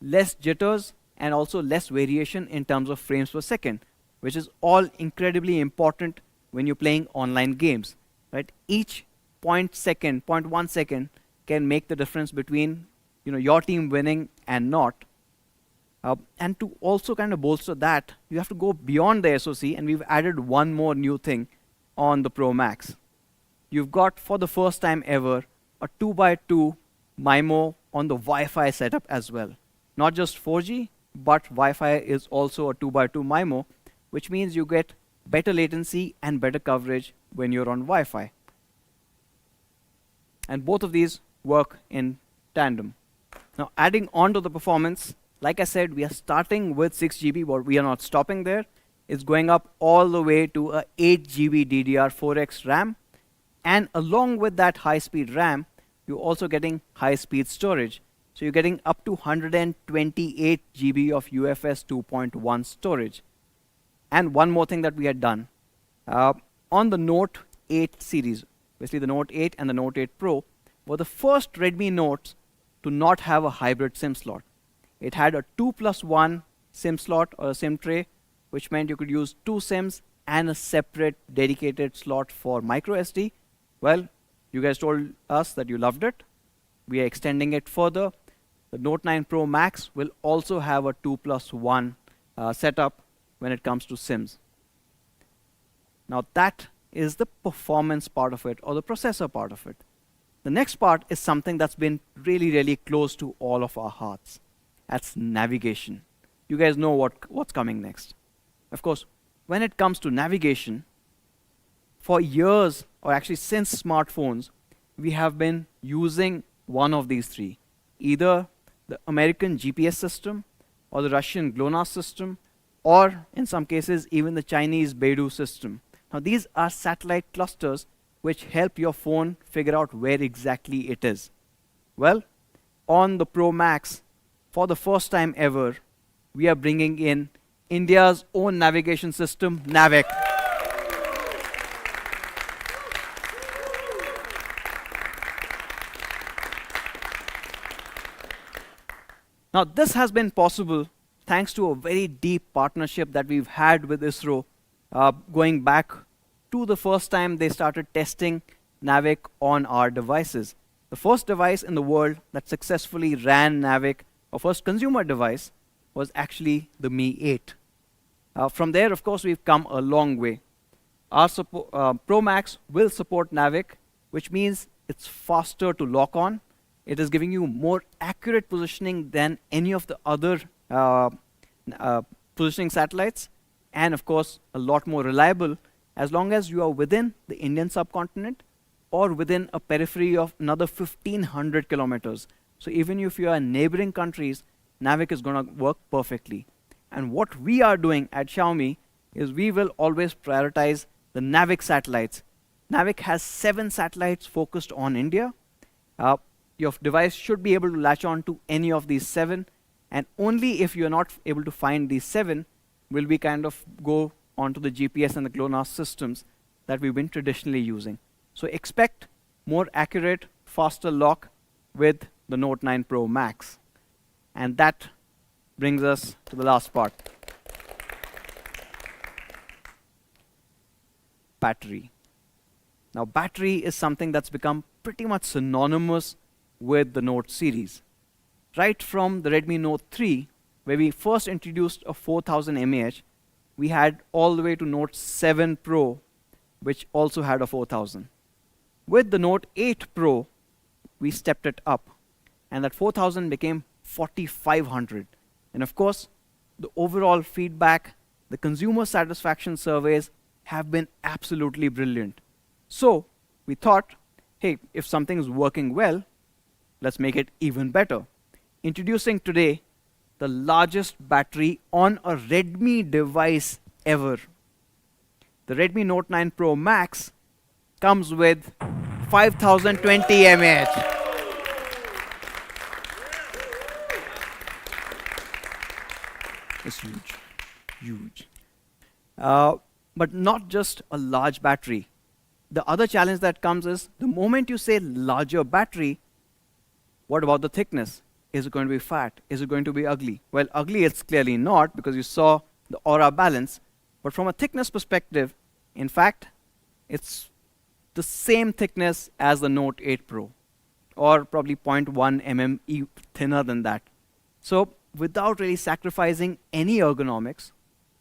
less jitters, and also less variation in terms of frames per second, which is all incredibly important when you're playing online games. Right? Each 0.1 second can make the difference between your team winning and not. And to also kind of bolster that, you have to go beyond the SoC, and we've added one more new thing on the Pro Max. You've got, for the first time ever, a 2x2 MIMO on the Wi-Fi setup as well. Not just 4G, but Wi-Fi is also a 2x2 MIMO, which means you get better latency and better coverage when you're on Wi-Fi. And both of these work in tandem. Now, adding on to the performance, like I said, we are starting with 6 GB, but we are not stopping there. It's going up all the way to a 8 GB DDR4X RAM. And along with that high-speed RAM, you're also getting high-speed storage. So you're getting up to 128 GB of UFS 2.1 storage. And one more thing that we had done. On the Note 8 series, basically the Note 8 and the Note 8 Pro, were the first Redmi Notes to not have a hybrid SIM slot. It had a 2+1 SIM slot or a SIM tray, which meant you could use 2 SIMs and a separate dedicated slot for micro SD. Well, you guys told us that you loved it. We are extending it further. The Note 9 Pro Max will also have a 2+1 setup when it comes to SIMs. Now that is the performance part of it, or the processor part of it. The next part is something that's been really, really close to all of our hearts. That's navigation. You guys know what's coming next. Of course, when it comes to navigation, for years, or actually since smartphones, we have been using one of these three. Either the American GPS system, or the Russian GLONASS system, or in some cases, even the Chinese Beidou system. Now, these are satellite clusters which help your phone figure out where exactly it is. Well, on the Pro Max, for the first time ever, we are bringing in India's own navigation system, Navic. Now, this has been possible thanks to a very deep partnership that we've had with ISRO, going back to the first time they started testing Navic on our devices. The first device in the world that successfully ran Navic, our first consumer device, was actually the Mi 8. From there, of course, we've come a long way. Our Pro Max will support Navic, which means it's faster to lock on. It is giving you more accurate positioning than any of the other positioning satellites, and of course, a lot more reliable as long as you are within the Indian subcontinent or within a periphery of another 1,500 kilometers. So even if you are in neighboring countries, Navic is going to work perfectly. And what we are doing at Xiaomi is we will always prioritize the Navic satellites. Navic has 7 satellites focused on India. Your device should be able to latch on to any of these 7, and only if you're not able to find these 7 will we kind of go onto the GPS and the GLONASS systems that we've been traditionally using. So expect more accurate, faster lock with the Note 9 Pro Max. And that brings us to the last part. Battery. Now, battery is something that's become pretty much synonymous with the Note series. Right from the Redmi Note 3, where we first introduced a 4000 mAh, we had all the way to Note 7 Pro, which also had a 4000. With the Note 8 Pro, we stepped it up, and that 4000 became 4500. And of course, the overall feedback, the consumer satisfaction surveys have been absolutely brilliant. So we thought, hey, if something is working well, let's make it even better. Introducing today the largest battery on a Redmi device ever. The Redmi Note 9 Pro Max comes with 5020 mAh. It's huge, huge. But not just a large battery. The other challenge that comes is the moment you say larger battery, what about the thickness? Is it going to be fat? Is it going to be ugly? Well, ugly it's clearly not, because you saw the aura balance. But from a thickness perspective, in fact, it's the same thickness as the Note 8 Pro, or probably 0.1 mm thinner than that. So without really sacrificing any ergonomics,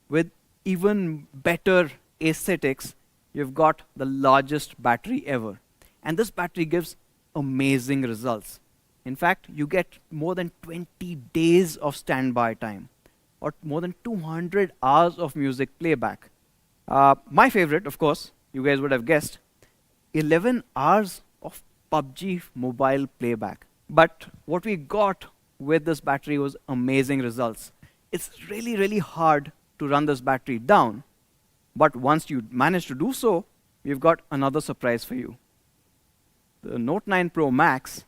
with even better aesthetics, you've got the largest battery ever. And this battery gives amazing results. In fact, you get more than 20 days of standby time, or more than 200 hours of music playback. My favorite, of course, you guys would have guessed, 11 hours of PUBG mobile playback. But what we got with this battery was amazing results. It's really, really hard to run this battery down. But once you manage to do so, we've got another surprise for you. The Note 9 Pro Max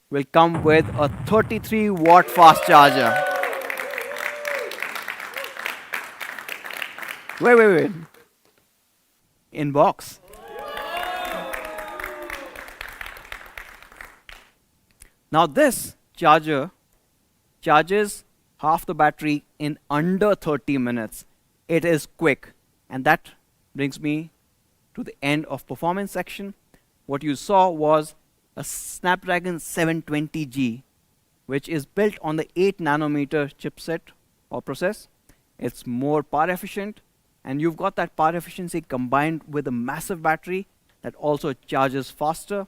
will come with a 33-watt fast charger. Wait. In box. Now this charger charges half the battery in under 30 minutes. It is quick. And that brings me to the end of performance section. What you saw was a Snapdragon 720G, which is built on the 8 nanometer chipset or process. It's more power efficient, and you've got that power efficiency combined with a massive battery that also charges faster.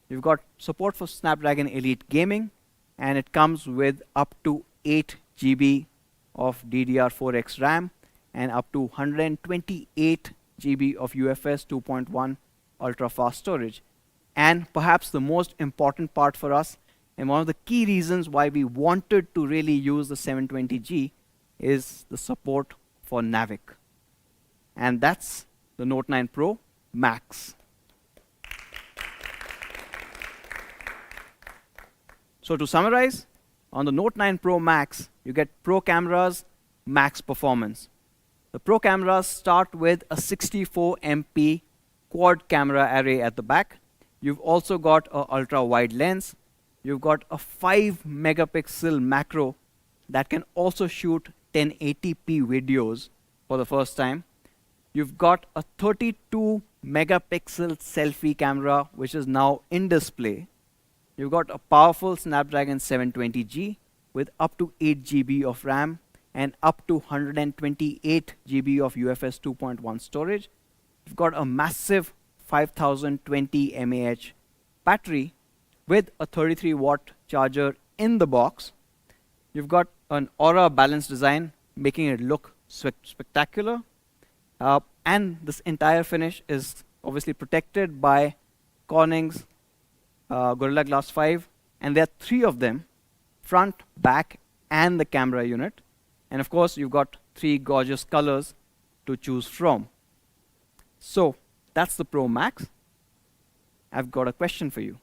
You've got support for Snapdragon Elite Gaming, and it comes with up to 8 GB of DDR4X RAM and up to 128 GB of UFS 2.1 ultra-fast storage. And perhaps the most important part for us, and one of the key reasons why we wanted to really use the 720G, is the support for Navic. And that's the Note 9 Pro Max. So to summarize, on the Note 9 Pro Max, you get Pro cameras, max performance. The Pro cameras start with a 64 MP quad camera array at the back. You've also got an ultra-wide lens. You've got a 5 megapixel macro that can also shoot 1080p videos for the first time. You've got a 32 megapixel selfie camera, which is now in display. You've got a powerful Snapdragon 720G with up to 8 GB of RAM and up to 128 GB of UFS 2.1 storage. You've got a massive 5020 mAh battery with a 33-watt charger in the box. You've got an aura balanced design, making it look spectacular. And this entire finish is obviously protected by Corning's Gorilla Glass 5. And there are 3 of them, front, back, and the camera unit. And of course, you've got 3 gorgeous colors to choose from. So that's the Pro Max. I've got a question for you.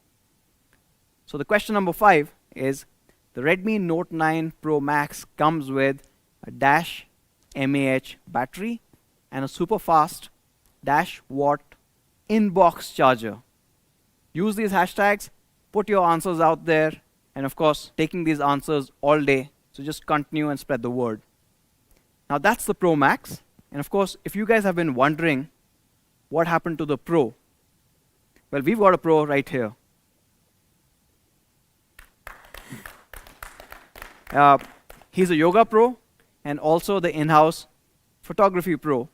So the question number 5 is, the Redmi Note 9 Pro Max comes with a dash mAh battery and a super fast dash watt in-box charger. Use these hashtags, put your answers out there, and of course, taking these answers all day. So just continue and spread the word. Now that's the Pro Max. And of course, if you guys have been wondering what happened to the Pro, well, we've got a Pro right here. He's a yoga pro and also the in-house Photography Pro,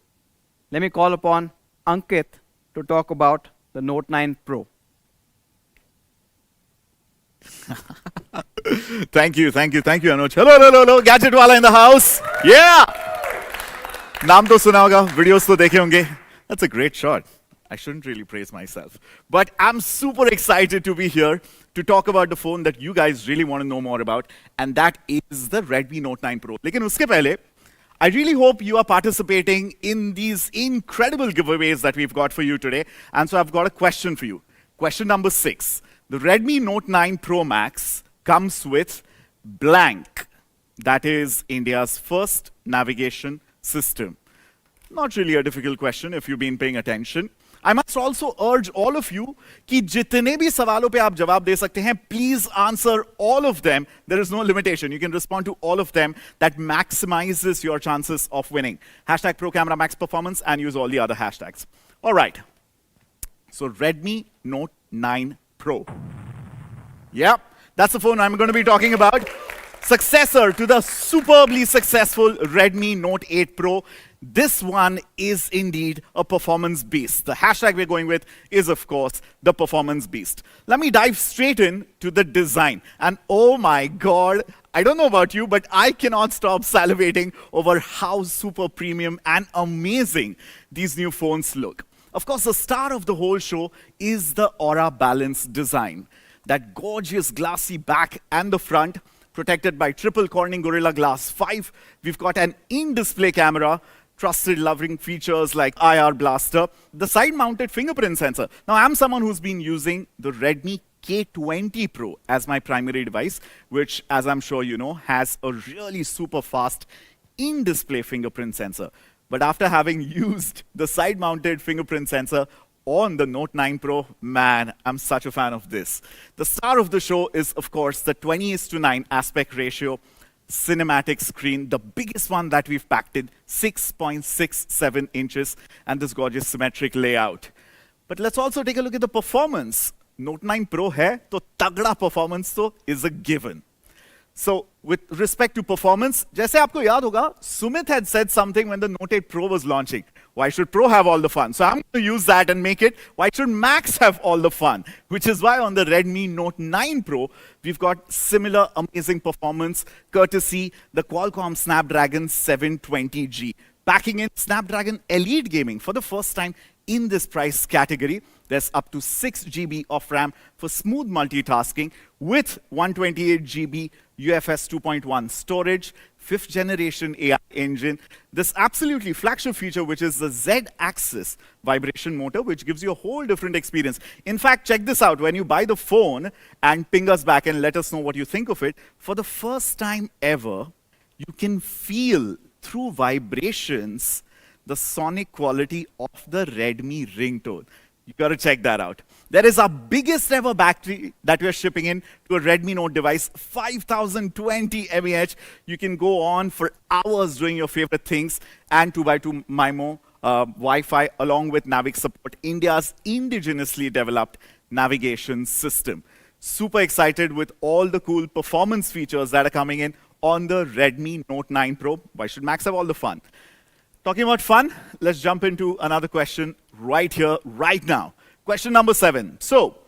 let me call upon Ankit to talk about the Note 9 Pro. Thank you, Anuj. Hello, Gadget Wala in the house. Yeah! नाम तो सुना होगा, videos तो देखे होंगे. That's a great shot. I shouldn't really praise myself. But I'm super excited to be here to talk about the phone that you guys really want to know more about, and that is the Redmi Note 9 Pro. लेकिन उसके पहले, I really hope you are participating in these incredible giveaways that we've got for you today. And so I've got a question for you. Question number 6. The Redmi Note 9 Pro Max comes with blank. That is India's first navigation system. Not really a difficult question if you've been paying attention. I must also urge all of you कि जितने भी सवालों पे आप जवाब दे सकते हैं, please answer all of them. There is no limitation. You can respond to all of them. That maximizes your chances of winning. Hashtag Pro Camera Max Performance and use all the other hashtags. All right. So Redmi Note 9 Pro. Yep, that's the phone I'm going to be talking about. Successor to the superbly successful Redmi Note 8 Pro. This one is indeed a performance beast. The hashtag we're going with is, of course, the performance beast. Let me dive straight in to the design. And oh my God, I don't know about you, but I cannot stop salivating over how super premium and amazing these new phones look. Of course, the star of the whole show is the Aura Balance design. That gorgeous glassy back and the front, protected by triple Corning Gorilla Glass 5. We've got an in-display camera, trusted loving features like IR blaster, the side-mounted fingerprint sensor. Now, I'm someone who's been using the Redmi K20 Pro as my primary device, which, as I'm sure you know, has a really super fast in-display fingerprint sensor. But after having used the side-mounted fingerprint sensor on the Note 9 Pro, man, I'm such a fan of this. The star of the show is, of course, the 20:9 aspect ratio cinematic screen, the biggest one that we've packed in, 6.67 inches, and this gorgeous symmetric layout. But let's also take a look at the performance. Note 9 Pro hai, to tagda performance to is a given. So, with respect to performance, जैसे आपको याद होगा, Sumit had said something when the Note 8 Pro was launching. Why should Pro have all the fun? So I'm going to use that and make it, why should Max have all the fun? Which is why on the Redmi Note 9 Pro, we've got similar amazing performance, courtesy the Qualcomm Snapdragon 720G. Packing in Snapdragon Elite Gaming for the first time in this price category. There's up to 6 GB of RAM for smooth multitasking with 128 GB UFS 2.1 storage, 5th generation AI engine, this absolutely flagship feature, which is the Z-axis vibration motor, which gives you a whole different experience. In fact, check this out. When you buy the phone and ping us back and let us know what you think of it, for the first time ever, you can feel through vibrations the sonic quality of the Redmi ringtone. You gotta check that out. There is our biggest ever battery that we're shipping in to a Redmi Note device, 5020 mAh. You can go on for hours doing your favorite things, and 2x2 MIMO Wi-Fi along with Navic support, India's indigenously developed navigation system. Super excited with all the cool performance features that are coming in on the Redmi Note 9 Pro. Why should Max have all the fun? Talking about fun, let's jump into another question right here, right now. Question number 7. So,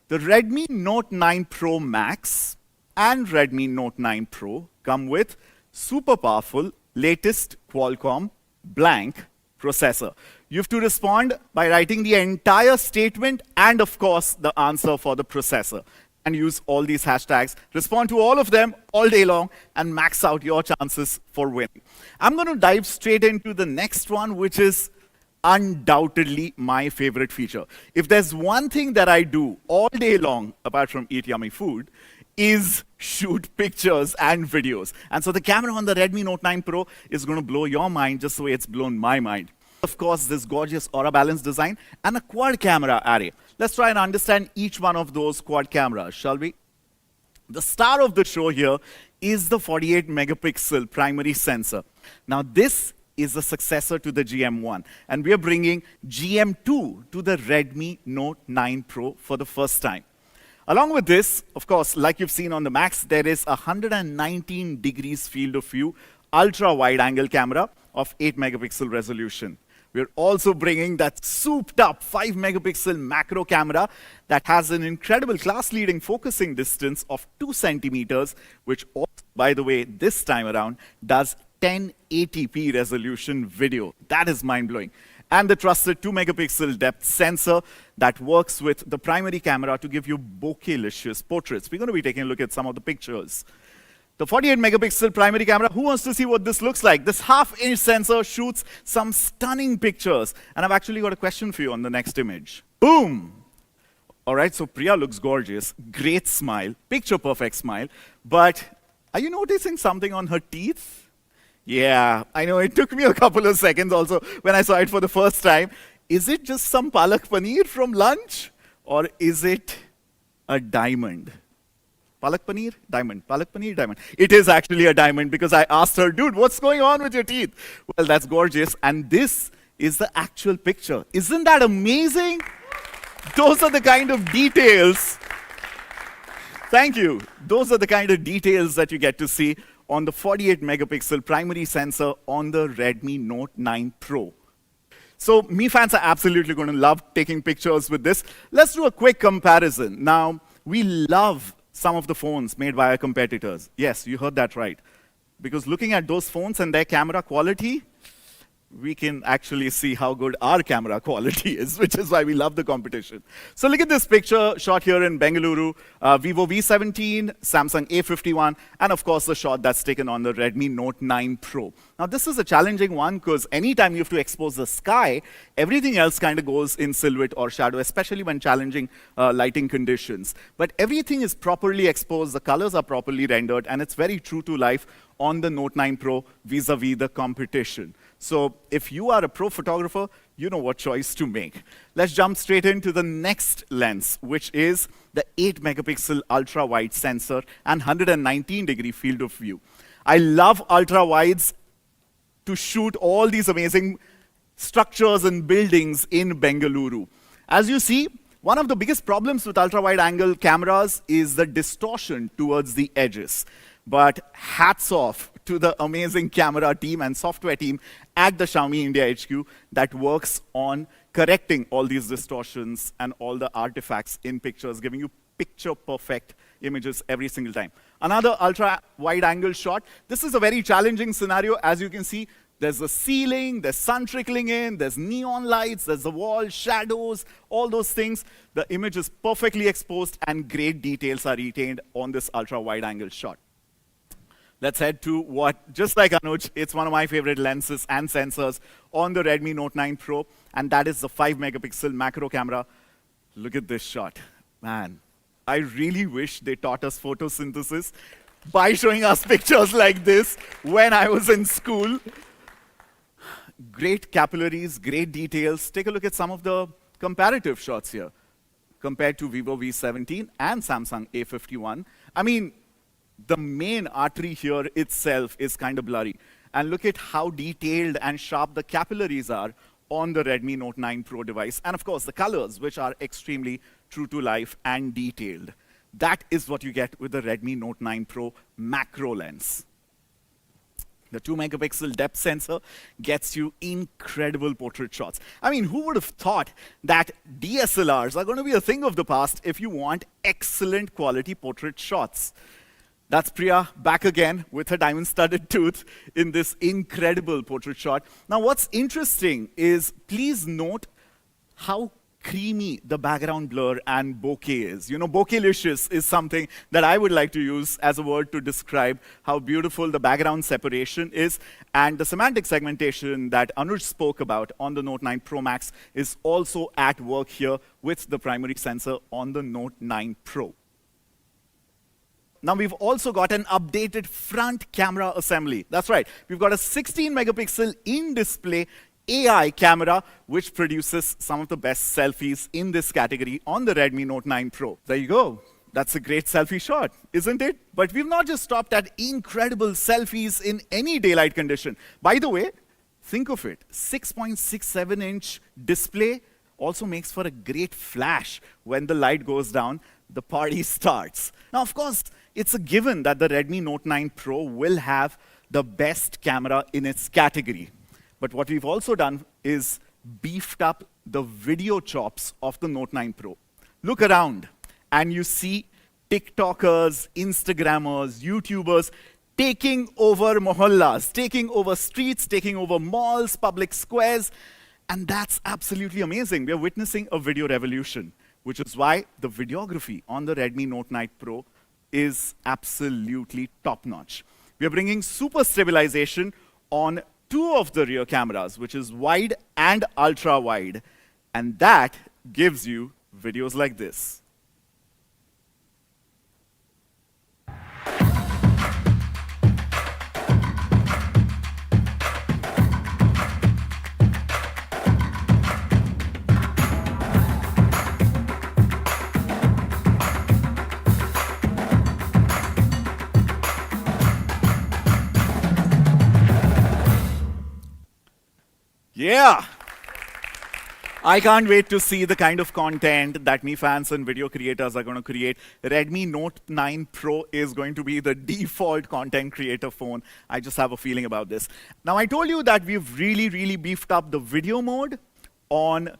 the Redmi Note 9 Pro Max and Redmi Note 9 Pro come with super powerful, latest Qualcomm blank processor. You have to respond by writing the entire statement and, of course, the answer for the processor. And use all these hashtags, respond to all of them all day long, and max out your chances for winning. I'm going to dive straight into the next one, which is undoubtedly my favorite feature. If there's one thing that I do all day long, apart from eat yummy food, is shoot pictures and videos. And so the camera on the Redmi Note 9 Pro is going to blow your mind just the way it's blown my mind. Of course, this gorgeous Aura Balance design and a quad camera array. Let's try and understand each one of those quad cameras, shall we? The star of the show here is the 48 megapixel primary sensor. Now, this is the successor to the GM1, and we are bringing GM2 to the Redmi Note 9 Pro for the first time. Along with this, of course, like you've seen on the Max, there is a 119 degrees field of view, ultra wide angle camera, of 8 megapixel resolution. We're also bringing that souped up 5 megapixel macro camera that has an incredible class leading focusing distance of 2 centimeters, which also, by the way, this time around does 1080p resolution video. That is mind blowing. And the trusted 2 megapixel depth sensor that works with the primary camera to give you bokeh-licious portraits. We're going to be taking a look at some of the pictures. The 48 megapixel primary camera, who wants to see what this looks like? This half-inch sensor shoots some stunning pictures. And I've actually got a question for you on the next image. Boom! All right, so Priya looks gorgeous, great smile, picture-perfect smile. But are you noticing something on her teeth? Yeah, I know, it took me a couple of seconds also when I saw it for the first time. Is it just some palak paneer from lunch? Or is it a diamond? Palak paneer, diamond. Palak paneer, diamond. It is actually a diamond because I asked her, dude, what's going on with your teeth? Well, that's gorgeous. And this is the actual picture. Isn't that amazing? Those are the kind of details. Thank you. Those are the kind of details that you get to see on the 48 megapixel primary sensor on the Redmi Note 9 Pro. So Mi fans are absolutely going to love taking pictures with this. Let's do a quick comparison. Now, we love some of the phones made by our competitors. Yes, you heard that right. Because looking at those phones and their camera quality, we can actually see how good our camera quality is, which is why we love the competition. So look at this picture shot here in Bengaluru, Vivo V17, Samsung A51, and of course the shot that's taken on the Redmi Note 9 Pro. Now this is a challenging one because anytime you have to expose the sky, everything else kind of goes in silhouette or shadow, especially when challenging lighting conditions. But everything is properly exposed, the colors are properly rendered, and it's very true to life on the Note 9 Pro vis-a-vis the competition. So if you are a pro photographer, you know what choice to make. Let's jump straight into the next lens, which is the 8 megapixel ultra wide sensor and 119-degree field of view. I love ultra wides to shoot all these amazing structures and buildings in Bengaluru. As you see, one of the biggest problems with ultra wide angle cameras is the distortion towards the edges. But hats off to the amazing camera team and software team at the Xiaomi India HQ that works on correcting all these distortions and all the artifacts in pictures, giving you picture-perfect images every single time. Another ultra-wide-angle shot. This is a very challenging scenario. As you can see, there's the ceiling, there's sun trickling in, there's neon lights, there's the wall, shadows, all those things. The image is perfectly exposed and great details are retained on this ultra-wide-angle shot. Let's head to what, just like Anuj, it's one of my favorite lenses and sensors on the Redmi Note 9 Pro, and that is the 5 megapixel macro camera. Look at this shot. Man, I really wish they taught us photosynthesis by showing us pictures like this when I was in school. Great capillaries, great details. Take a look at some of the comparative shots here compared to Vivo V17 and Samsung A51. I mean, the main artery here itself is kind of blurry. And look at how detailed and sharp the capillaries are on the Redmi Note 9 Pro device. And of course, the colors, which are extremely true to life and detailed. That is what you get with the Redmi Note 9 Pro macro lens. The 2 megapixel depth sensor gets you incredible portrait shots. I mean, who would have thought that DSLRs are going to be a thing of the past if you want excellent quality portrait shots? That's Priya back again with her diamond-studded tooth in this incredible portrait shot. Now, what's interesting is, please note how creamy the background blur and bokeh is. You know, bokeh-licious is something that I would like to use as a word to describe how beautiful the background separation is. And the semantic segmentation that Anuj spoke about on the Note 9 Pro Max is also at work here with the primary sensor on the Note 9 Pro. Now we've also got an updated front camera assembly. That's right, we've got a 16 megapixel in-display AI camera which produces some of the best selfies in this category on the Redmi Note 9 Pro. There you go. That's a great selfie shot, isn't it? But we've not just stopped at incredible selfies in any daylight condition. By the way, think of it, 6.67-inch display also makes for a great flash when the light goes down, the party starts. Now, of course, it's a given that the Redmi Note 9 Pro will have the best camera in its category. But what we've also done is beefed up the video chops of the Note 9 Pro. Look around and you see TikTokers, Instagrammers, YouTubers taking over mohallas, taking over streets, taking over malls, public squares, and that's absolutely amazing. We're witnessing a video revolution, which is why the videography on the Redmi Note 9 Pro is absolutely top-notch. We are bringing super stabilization on two of the rear cameras, which is wide and ultra-wide, and that gives you videos like this. Yeah! I can't wait to see the kind of content that me fans and video creators are going to create. Redmi Note 9 Pro is going to be the default content creator phone. I just have a feeling about this. Now, I told you that we've really beefed up the video mode on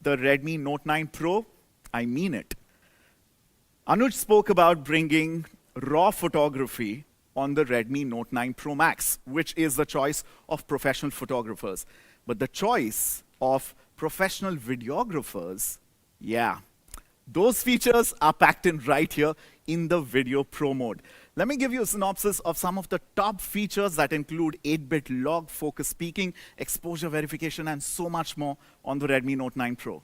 the Redmi Note 9 Pro. I mean it. Anuj spoke about bringing raw photography on the Redmi Note 9 Pro Max, which is the choice of professional photographers. But the choice of professional videographers, yeah, those features are packed in right here in the Video Pro mode. Let me give you a synopsis of some of the top features that include 8-bit log, focus peaking, exposure verification, and so much more on the Redmi Note 9 Pro.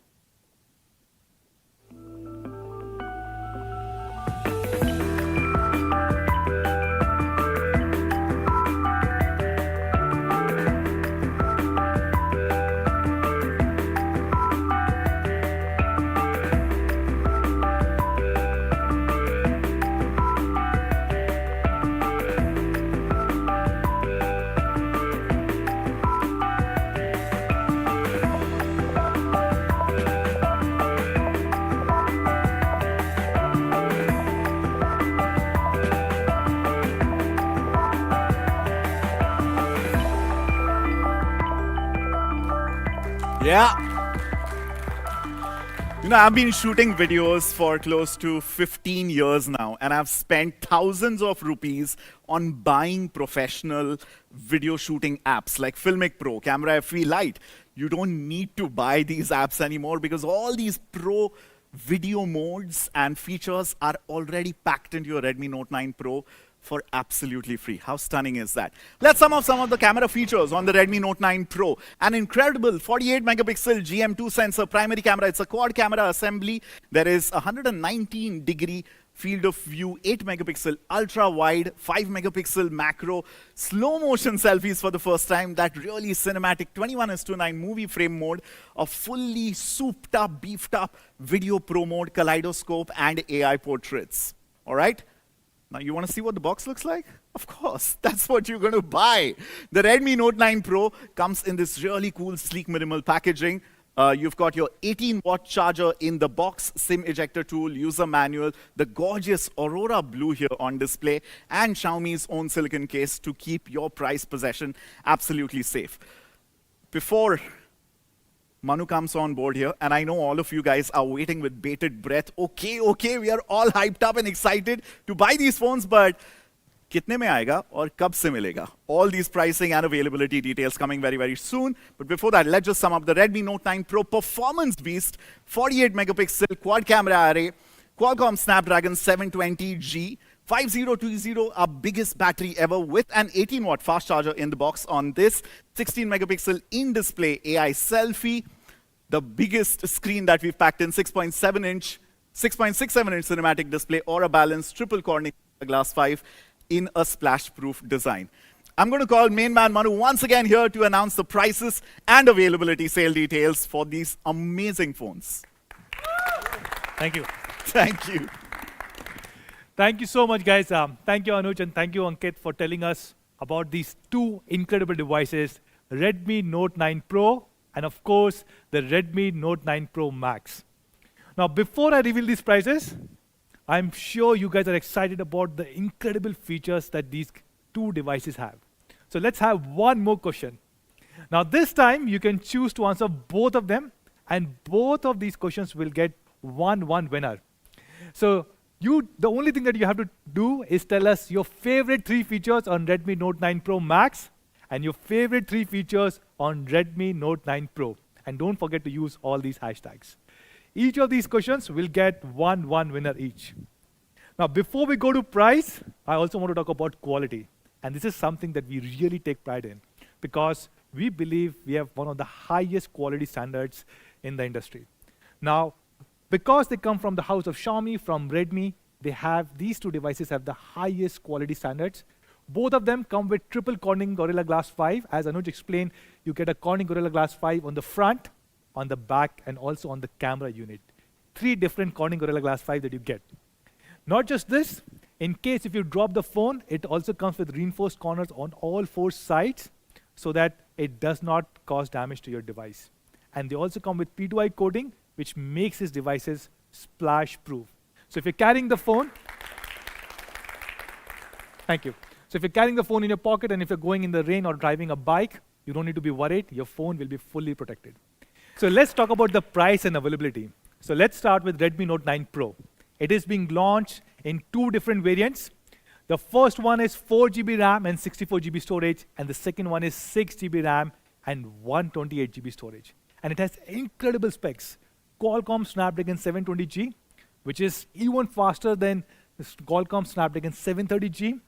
Yeah. You know, I've been shooting videos for close to 15 years now, and I've spent thousands of rupees on buying professional video shooting apps like Filmic Pro, Camera FE Lite. You don't need to buy these apps anymore because all these pro video modes and features are already packed into your Redmi Note 9 Pro for absolutely free. How stunning is that? Let's sum up some of the camera features on the Redmi Note 9 Pro. An incredible 48 megapixel GM2 sensor primary camera. It's a quad camera assembly. There is a 119-degree field of view, 8 megapixel ultra wide, 5 megapixel macro, slow motion selfies for the first time, that really cinematic 21:9 movie frame mode, a fully souped up, beefed up video pro mode, kaleidoscope, and AI portraits. All right? Now, you want to see what the box looks like? Of course, that's what you're going to buy. The Redmi Note 9 Pro comes in this really cool, sleek, minimal packaging. You've got your 18-watt charger in the box, SIM ejector tool, user manual, the gorgeous Aurora Blue here on display, and Xiaomi's own silicon case to keep your prized possession absolutely safe. Before Manu comes on board here, and I know all of you guys are waiting with bated breath. Okay, we are all hyped up and excited to buy these phones, but kitne mein aayega aur kab se milega? All these pricing and availability details coming very soon. But before that, let's just sum up the Redmi Note 9 Pro Performance Beast, 48 megapixel quad camera array, Qualcomm Snapdragon 720G, 5020, our biggest battery ever with an 18-watt fast charger in the box on this, 16 megapixel in-display AI selfie, the biggest screen that we've packed in, 6.67-inch cinematic display, or a balanced triple Corning Glass 5 in a splash-proof design. I'm going to call main man Manu once again here to announce the prices and availability sale details for these amazing phones. Thank you. Thank you. Thank you so much, guys. Thank you, Anuj, and thank you, Ankit, for telling us about these two incredible devices, Redmi Note 9 Pro, and of course, the Redmi Note 9 Pro Max. Now, before I reveal these prices, I'm sure you guys are excited about the incredible features that these two devices have. So let's have one more question. Now this time you can choose to answer both of them, and both of these questions will get one winner. So the only thing that you have to do is tell us your favorite 3 features on Redmi Note 9 Pro Max and your favorite 3 features on Redmi Note 9 Pro. And don't forget to use all these hashtags. Each of these questions will get one winner each. Now, before we go to price, I also want to talk about quality. And this is something that we really take pride in because we believe we have one of the highest quality standards in the industry. Now, because they come from the house of Xiaomi, from Redmi, these 2 devices have the highest quality standards. Both of them come with triple Corning Gorilla Glass 5. As Anuj explained, you get a Corning Gorilla Glass 5 on the front, on the back, and also on the camera unit. 3 different Corning Gorilla Glass 5 that you get. Not just this, in case if you drop the phone, it also comes with reinforced corners on all 4 sides so that it does not cause damage to your device. And they also come with P2I coating, which makes these devices splash-proof. So if you're carrying the phone, thank you. So if you're carrying the phone in your pocket and if you're going in the rain or driving a bike, you don't need to be worried. Your phone will be fully protected. So let's talk about the price and availability. So let's start with Redmi Note 9 Pro. It is being launched in 2 different variants. The first one is 4GB RAM and 64GB storage, and the second one is 6GB RAM and 128GB storage. And it has incredible specs. Qualcomm Snapdragon 720G, which is even faster than the Qualcomm Snapdragon 730G.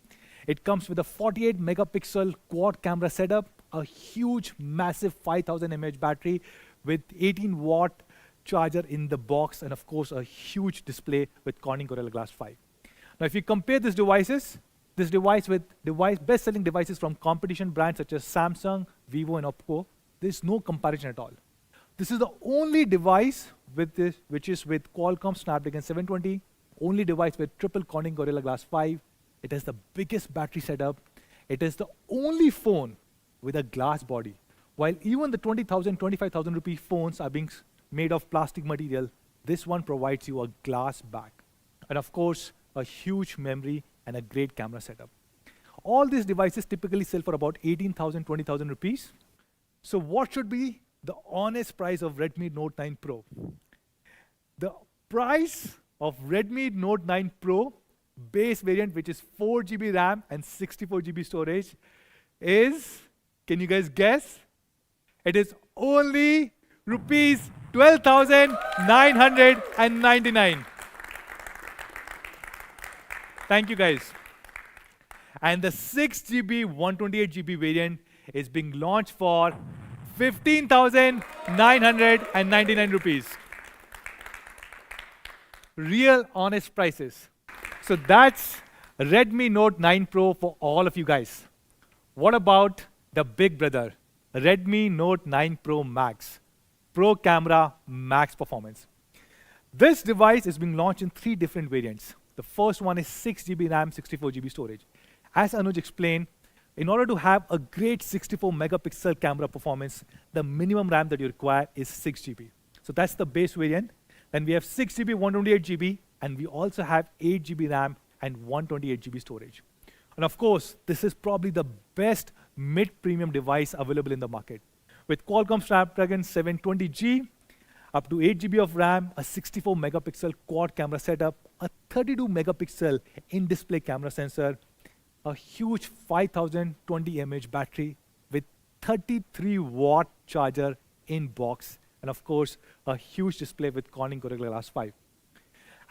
It comes with a 48 megapixel quad camera setup, a huge, massive 5000 mAh battery with 18-watt charger in the box, and of course, a huge display with Corning Gorilla Glass 5. Now, if you compare this device with best-selling devices from competition brands such as Samsung, Vivo, and Oppo, there's no comparison at all. This is the only device which is with Qualcomm Snapdragon 720, only device with triple Corning Gorilla Glass 5. It has the biggest battery setup. It is the only phone with a glass body. While even the 20,000, 25,000 rupee phones are being made of plastic material, this one provides you a glass back. And of course, a huge memory and a great camera setup. All these devices typically sell for about 18,000, 20,000 rupees. So what should be the honest price of Redmi Note 9 Pro? The price of Redmi Note 9 Pro base variant, which is 4GB RAM and 64GB storage, is, can you guys guess? It is only rupees 12,999. Thank you, guys. And the 6GB 128GB variant is being launched for 15,999 rupees. Real honest prices. So that's Redmi Note 9 Pro for all of you guys. What about the big brother, Redmi Note 9 Pro Max, Pro Camera Max Performance? This device is being launched in 3 different variants. The first one is 6GB RAM, 64GB storage. As Anuj explained, in order to have a great 64 megapixel camera performance, the minimum RAM that you require is 6GB. So that's the base variant. Then we have 6GB, 128GB, and we also have 8GB RAM and 128GB storage. And of course, this is probably the best mid-premium device available in the market. With Qualcomm Snapdragon 720G, up to 8GB of RAM, a 64 megapixel quad camera setup, a 32 megapixel in-display camera sensor, a huge 5020 mAh battery with 33-watt charger in box, and of course, a huge display with Corning Gorilla Glass 5.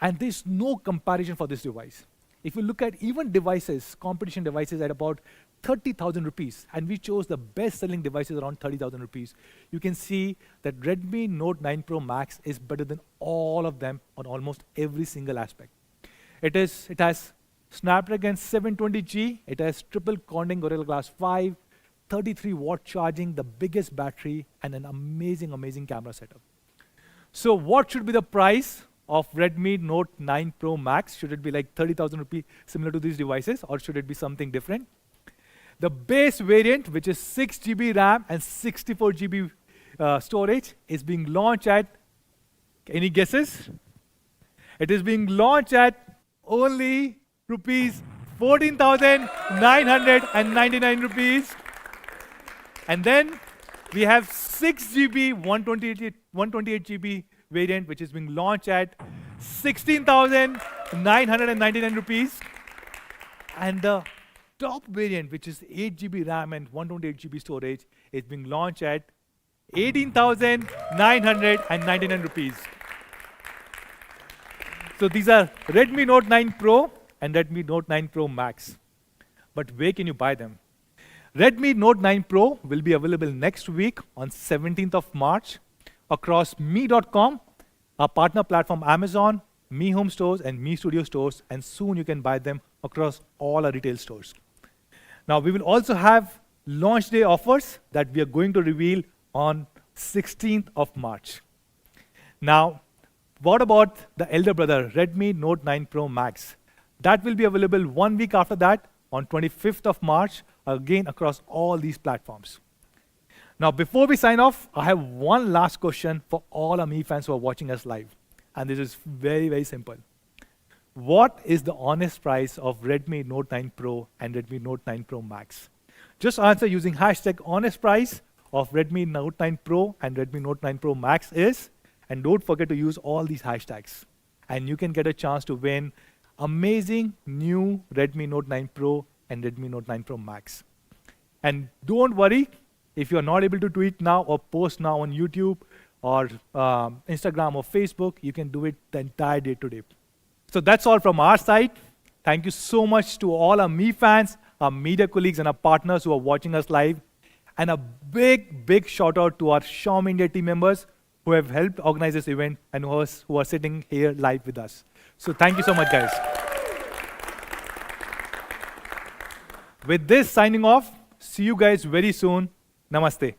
And there's no comparison for this device. If you look at even devices, competition devices at about 30,000 rupees, and we chose the best-selling devices around 30,000 rupees, you can see that Redmi Note 9 Pro Max is better than all of them on almost every single aspect. It has Snapdragon 720G, it has triple Corning Gorilla Glass 5, 33-watt charging, the biggest battery, and an amazing, amazing camera setup. So what should be the price of Redmi Note 9 Pro Max? Should it be like 30,000 rupees similar to these devices, or should it be something different? The base variant, which is 6GB RAM and 64GB storage, is being launched at, any guesses? It is being launched at only rupees 14,999 rupees. And then We have 6 GB 128 GB variant, which is being launched at 16,999 rupees. And the top variant, which is 8 GB RAM and 128 GB storage, is being launched at 18,999 rupees. So these are Redmi Note 9 Pro and Redmi Note 9 Pro Max. But where can you buy them? Redmi Note 9 Pro will be available next week on 17th of March across me.com, our partner platform Amazon, Me Home stores and Me Studio stores, and soon you can buy them across all our retail stores. Now we will also have launch day offers that we are going to reveal on 16th of March. Now, what about the elder brother, Redmi Note 9 Pro Max? That will be available 1 week after that on 25th of March, again across all these platforms. Now, before we sign off, I have one last question for all our Me fans who are watching us live. And this is very, very simple. What is the honest price of Redmi Note 9 Pro and Redmi Note 9 Pro Max? Just answer using hashtag honest price of Redmi Note 9 Pro and Redmi Note 9 Pro Max is, and don't forget to use all these hashtags. And you can get a chance to win amazing new Redmi Note 9 Pro and Redmi Note 9 Pro Max. And don't worry, if you're not able to tweet now or post now on YouTube or Instagram or Facebook, you can do it the entire day today. So that's all from our side. Thank you so much to all our Me fans, our media colleagues and our partners who are watching us live. And a big, big shout out to our Xiaomi India team members who have helped organize this event and who are sitting here live with us. So thank you so much, guys. With this, signing off. See you guys very soon. Namaste.